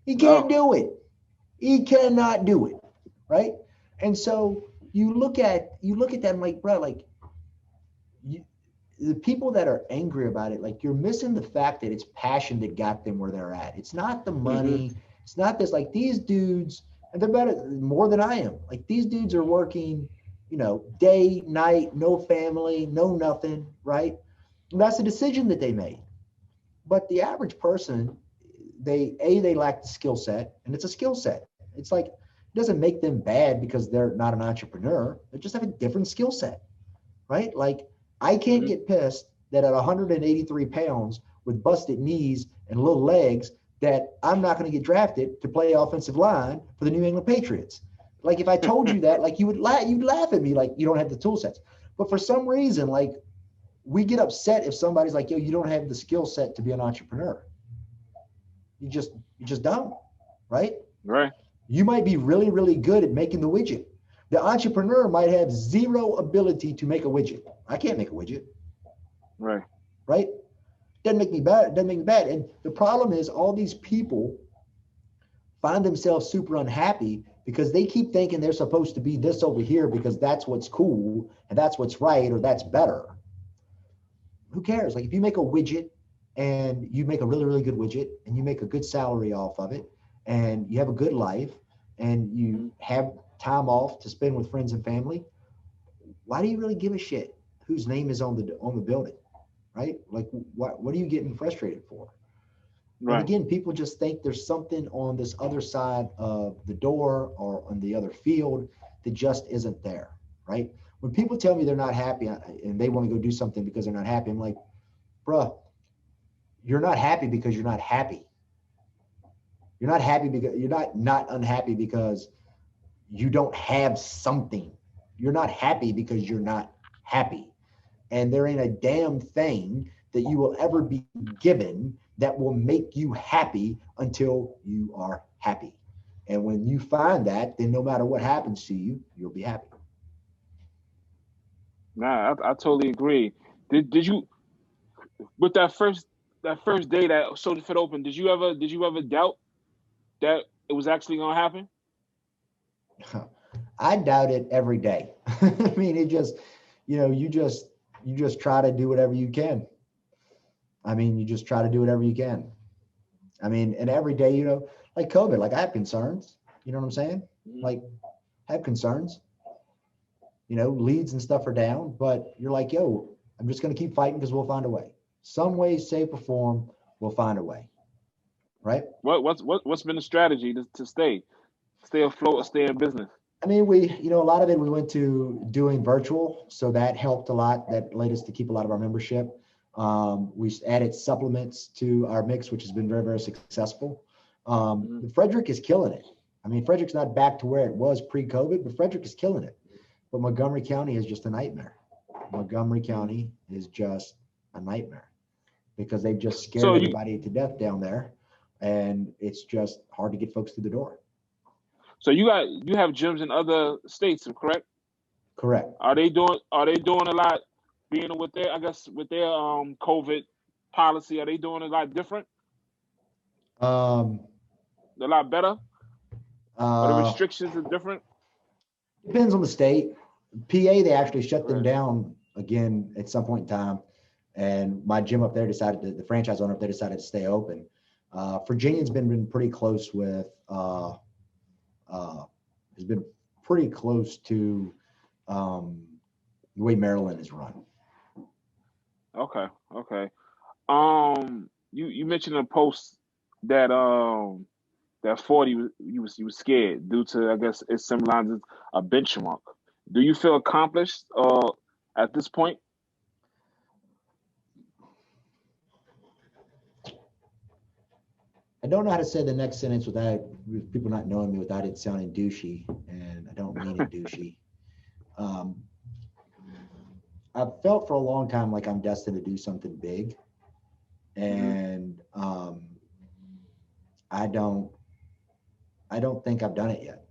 He can't do it. He cannot do it. Right. And so you look at that and like, bro, like the people that are angry about it, like you're missing the fact that it's passion that got them where they're at. It's not the money. It's not this, like these dudes, and they're better more than I am. Like these dudes are working, day, night, no family, no nothing. Right. And that's a decision that they made. But the average person, they lack the skill set, and it's a skill set. It's like, it doesn't make them bad because they're not an entrepreneur. They just have a different skill set, right? Like I can't get pissed that at 183 pounds with busted knees and little legs that I'm not going to get drafted to play offensive line for the New England Patriots. Like if I told you that, like you'd laugh at me like you don't have the tool sets. But for some reason, like we get upset if somebody's like, yo, you don't have the skill set to be an entrepreneur. You just don't, right? Right. You might be really, really good at making the widget. The entrepreneur might have zero ability to make a widget. I can't make a widget. Right. Right? Doesn't make me bad. And the problem is all these people find themselves super unhappy because they keep thinking they're supposed to be this over here because that's what's cool and that's what's right or that's better. Who cares? Like if you make a widget and you make a really, really good widget and you make a good salary off of it, and you have a good life and you have time off to spend with friends and family, why do you really give a shit whose name is on the building, right? Like what are you getting frustrated for? Right. And again, people just think there's something on this other side of the door or on the other field that just isn't there, right? When people tell me they're not happy and they want to go do something because they're not happy, I'm like, bruh, you're not happy because you're not happy. You're not happy because you're not unhappy because you don't have something. You're not happy because you're not happy. And there ain't a damn thing that you will ever be given that will make you happy until you are happy. And when you find that, then no matter what happens to you, you'll be happy. Nah, I totally agree. Did you, with that first day that Soldierfit opened, did you ever doubt that it was actually gonna happen? I doubt it every day. I mean, it just, you just try to do whatever you can. I mean, you just try to do whatever you can. I mean, and every day, like COVID, like I have concerns, you know what I'm saying? Like I have concerns, leads and stuff are down, but you're like, yo, I'm just going to keep fighting because we'll find a way. Some way, shape or form, we'll find a way. Right? What's been the strategy to stay afloat or stay in business? I mean, a lot of it we went to doing virtual, so that helped a lot. That led us to keep a lot of our membership. We added supplements to our mix, which has been very, very successful. Frederick is killing it. I mean, Frederick's not back to where it was pre-COVID, but Frederick is killing it. But Montgomery County is just a nightmare. Montgomery County is just a nightmare because they've just scared everybody to death down there. And it's just hard to get folks through the door. So you have gyms in other states, correct? Correct. Are they doing a lot being with their COVID policy? Are they doing a lot different? A lot better? Or the restrictions are different? Depends on the state. PA, they actually shut them down again at some point in time. and my gym up there the franchise owner up there decided to stay open. Virginia's been pretty close with, has been pretty close to the way Maryland is run. Okay. You mentioned in a post that that 40 you was scared due to, I guess it symbolizes a benchmark. Do you feel accomplished at this point? I don't know how to say the next sentence without people not knowing me without it sounding douchey, and I don't mean it douchey. I've felt for a long time like I'm destined to do something big, and I don't think I've done it yet.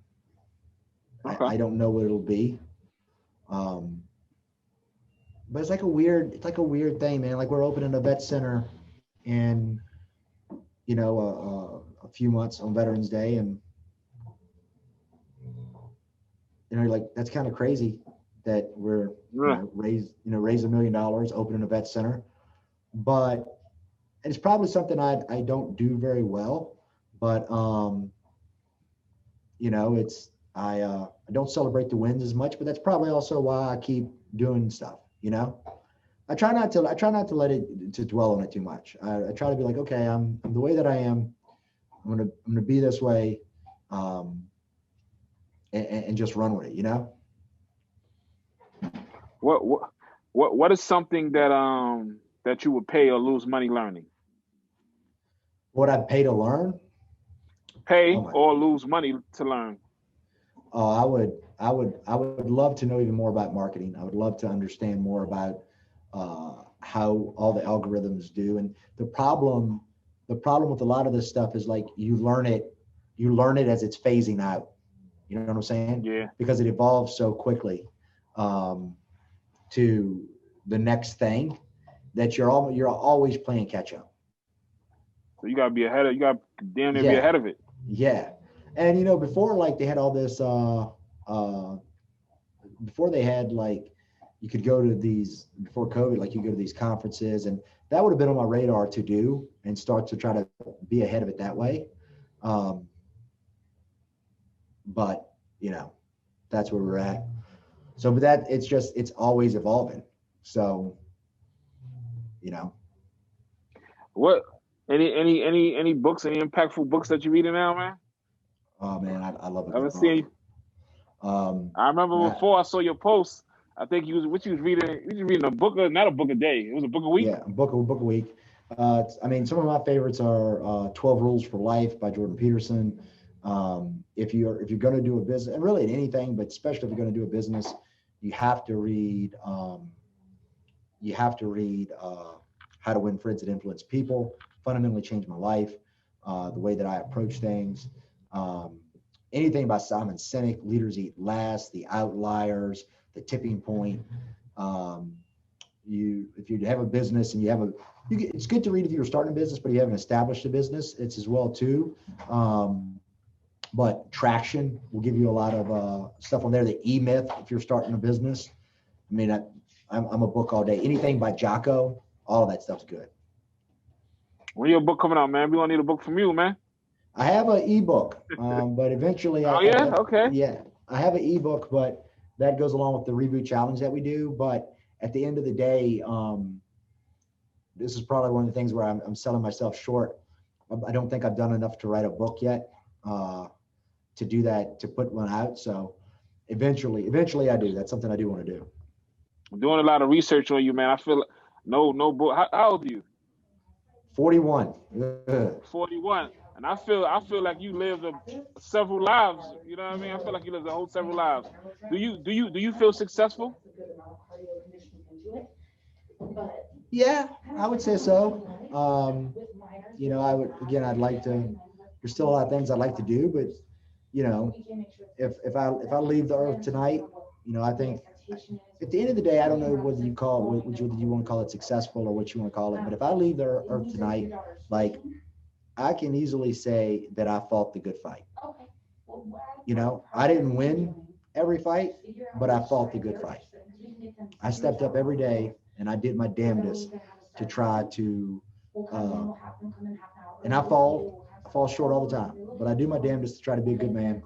Okay. I don't know what it'll be. But it's like a weird thing, man. Like we're opening a vet center in, a few months on Veterans Day, and like that's kind of crazy that we're raise $1 million, opening a vet center. But it's probably something I don't do very well. But it's I don't celebrate the wins as much, but that's probably also why I keep doing stuff. I try not to let it to dwell on it too much. I try to be like, okay, I'm the way that I am. I'm gonna be this way, and just run with it. What is something that you would pay or lose money learning? What I'd pay to learn? Pay or lose money to learn? Oh, I would love to know even more about marketing. I would love to understand more about how all the algorithms do. And the problem with a lot of this stuff is like you learn it as it's phasing out. You know what I'm saying? Yeah. Because it evolves so quickly to the next thing that you're always playing catch up. So you gotta be ahead of. You got damn near be ahead of it. Yeah, and before, like, they had all this. Before they had, like, you could go to these, before COVID, like, you go to these conferences, and that would have been on my radar to do and start to try to be ahead of it that way. But that's where we're at. So, but that it's always evolving. So, What any books, any impactful books that you're reading now, man? Oh man, I love it. I haven't seen. I remember before I saw your post. I think you was reading. You was reading a book, not a book a day. It was a book a week. Yeah, a book a week. Some of my favorites are 12 Rules for Life by Jordan Peterson. If you're going to do a business, and really in anything, but especially if you're going to do a business, you have to read. How to Win Friends and Influence People. Fundamentally changed my life. The way that I approach things. Anything by Simon Sinek, Leaders Eat Last, The Outliers, The Tipping Point. If you have a business and it's good to read if you're starting a business, but you haven't established a business, it's as well too. But Traction will give you a lot of stuff on there. The E-Myth, if you're starting a business. I mean, I'm a book all day. Anything by Jocko, all of that stuff's good. When your book coming out, man? We gonna need a book from you, man. I have an ebook, but eventually. Okay. Yeah, I have an ebook, but that goes along with the reboot challenge that we do. But at the end of the day, this is probably one of the things where I'm selling myself short. I don't think I've done enough to write a book yet to do that, to put one out. So eventually I do. That's something I do want to do. I'm doing a lot of research on you, man. I feel no book. How old are you? 41. 41. And I feel like you lived several lives. You know what I mean? I feel like you lived a whole several lives. Do you feel successful? Yeah, I would say so. I'd like to. There's still a lot of things I'd like to do, but if I leave the earth tonight, I think at the end of the day, I don't know whether you want to call it successful or what you want to call it. But if I leave the earth tonight, like, I can easily say that I fought the good fight. I didn't win every fight, but I fought the good fight. I stepped up every day and I did my damnedest to try to, and I fall short all the time, but I do my damnedest to try to be a good man.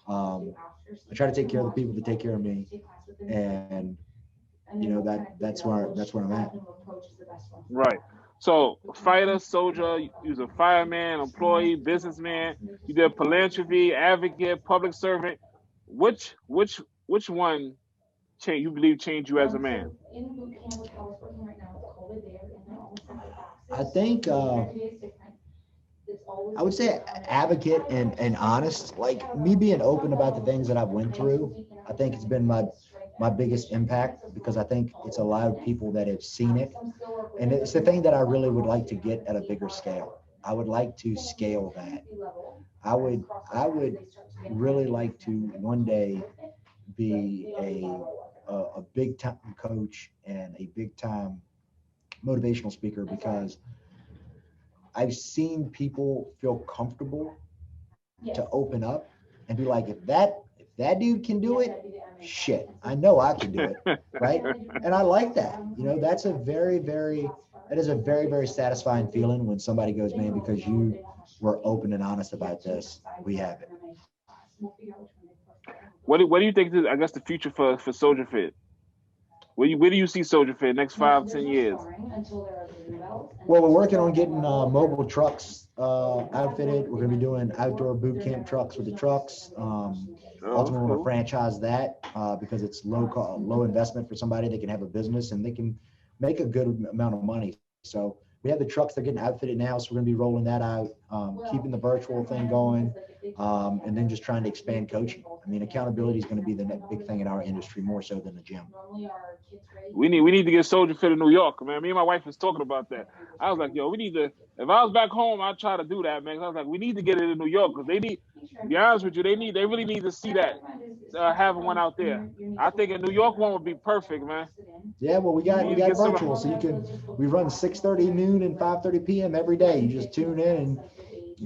I try to take care of the people that take care of me, and that's where I'm at. Right. So, fighter, soldier, you was a fireman, employee, businessman. You did philanthropy, advocate, public servant. Which one you believe changed you as a man? I think I would say advocate and honest. Like me being open about the things that I've went through, I think it's been my biggest impact, because I think it's allowed people that have seen it. And it's the thing that I really would like to get at a bigger scale. I would like to scale that. I would really like to one day be a big time coach and a big time motivational speaker, because I've seen people feel comfortable to open up and be like, if that dude can do it, shit, I know I can do it, right? And I like that. That's a very, very satisfying feeling when somebody goes, man, because you were open and honest about this, we have it. What do you think is, I guess, the future for Soldierfit? Where do you see Soldierfit next 5-10 years? Well, we're working on getting mobile trucks outfitted. We're going to be doing outdoor boot camp trucks with the trucks. Ultimately, want to franchise that because it's low investment for somebody. They can have a business and they can make a good amount of money. So we have the trucks, they're getting outfitted now, so we're going to be rolling that out, keeping the virtual thing going, and then just trying to expand coaching. I mean, accountability is going to be the next big thing in our industry, more so than the gym. We need to get Soldierfit in New York, man. Me and my wife was talking about that. I was like, yo, we need to, if I was back home, I'd try to do that, man. I was like, we need to get it in New York, because they need, to be honest with you, they really need to see that, having one out there. I think a New York one would be perfect, man. Yeah, well, we got virtual, so we run 6:30 noon and 5:30 p.m. every day. You just tune in and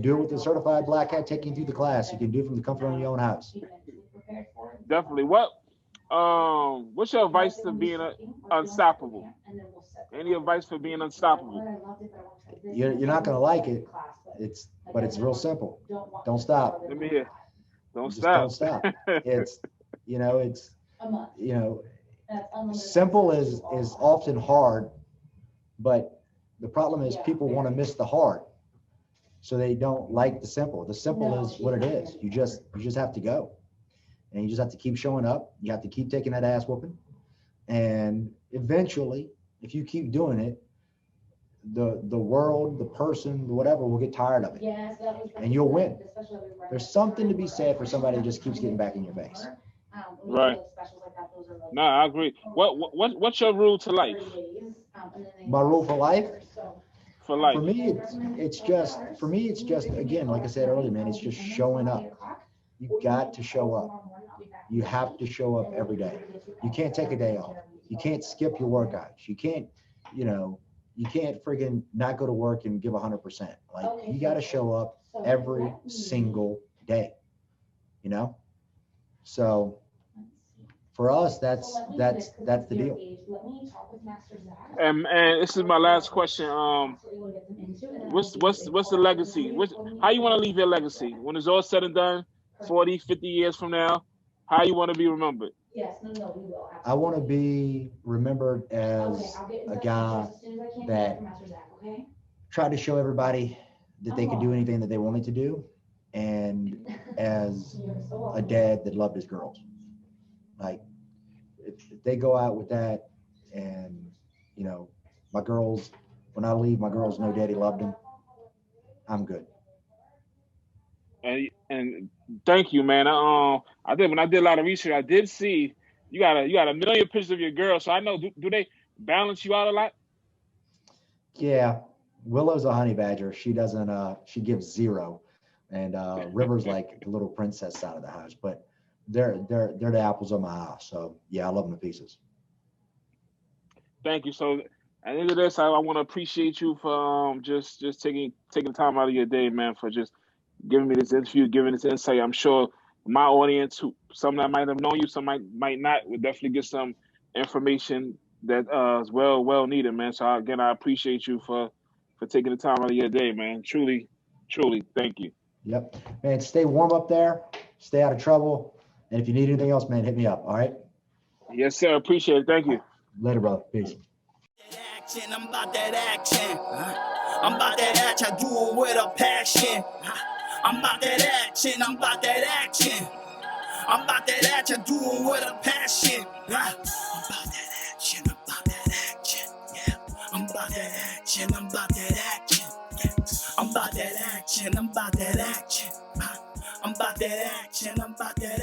do it with the certified black hat taking you through the class. You can do it from the comfort of your own house. Definitely. What's your advice to being unstoppable? Any advice for being unstoppable? You're not going to like it. But it's real simple. Don't stop. Let me hear. Don't stop. It's simple is often hard, but the problem is people want to miss the hard, so they don't like the simple. The simple is what it is. You just have to go, and you just have to keep showing up. You have to keep taking that ass whooping, and eventually, if you keep doing it, the world, the person, whatever will get tired of it, and you'll win. There's something to be said for somebody who just keeps getting back in your face. Right. No, I agree. What's your rule to life? My rule for life? For life. For me, it's just again, like I said earlier, man, it's just showing up. You got to show up. You have to show up every day. You can't take a day off. You can't skip your workouts. You can't friggin' not go to work and give 100%. Like, you got to show up every single day, So for us, that's the deal. And this is my last question. What's the legacy? How you want to leave your legacy when it's all said and done, 40, 50 years from now? How you want to be remembered? I want to be remembered as a guy that tried to show everybody that they could do anything that they wanted to do, and as a dad that loved his girls. Like, if they go out with that, and my girls, when I leave, my girls know daddy loved them, I'm good. And thank you, man. When I did a lot of research, I did see you got a million pictures of your girls. So I know, do they balance you out a lot? Yeah, Willow's a honey badger. She doesn't. She gives 0, and River's like the little princess side of the house. But they're the apples of my eye. So yeah, I love them to pieces. Thank you. So at the end of this, I want to appreciate you for just taking time out of your day, man, for just giving me this interview, giving this insight. I'm sure my audience, some that might have known you, some might not, will definitely get some information that is well needed, man. So again, I appreciate you for taking the time out of your day, man. Truly, thank you. Yep. Man, stay warm up there. Stay out of trouble. And if you need anything else, man, hit me up. All right. Yes, sir. Appreciate it. Thank you. Later, brother. Peace. Action, I'm about that action. I'm about that action. I do it with a passion. I'm about that action. I'm about that action. I'm about that action. Do it with a passion. I'm about that action. I'm about that action. Yeah. I'm about that action. I'm about that action. Yeah. I'm about that action. I'm about that action. I'm about that action. I'm about that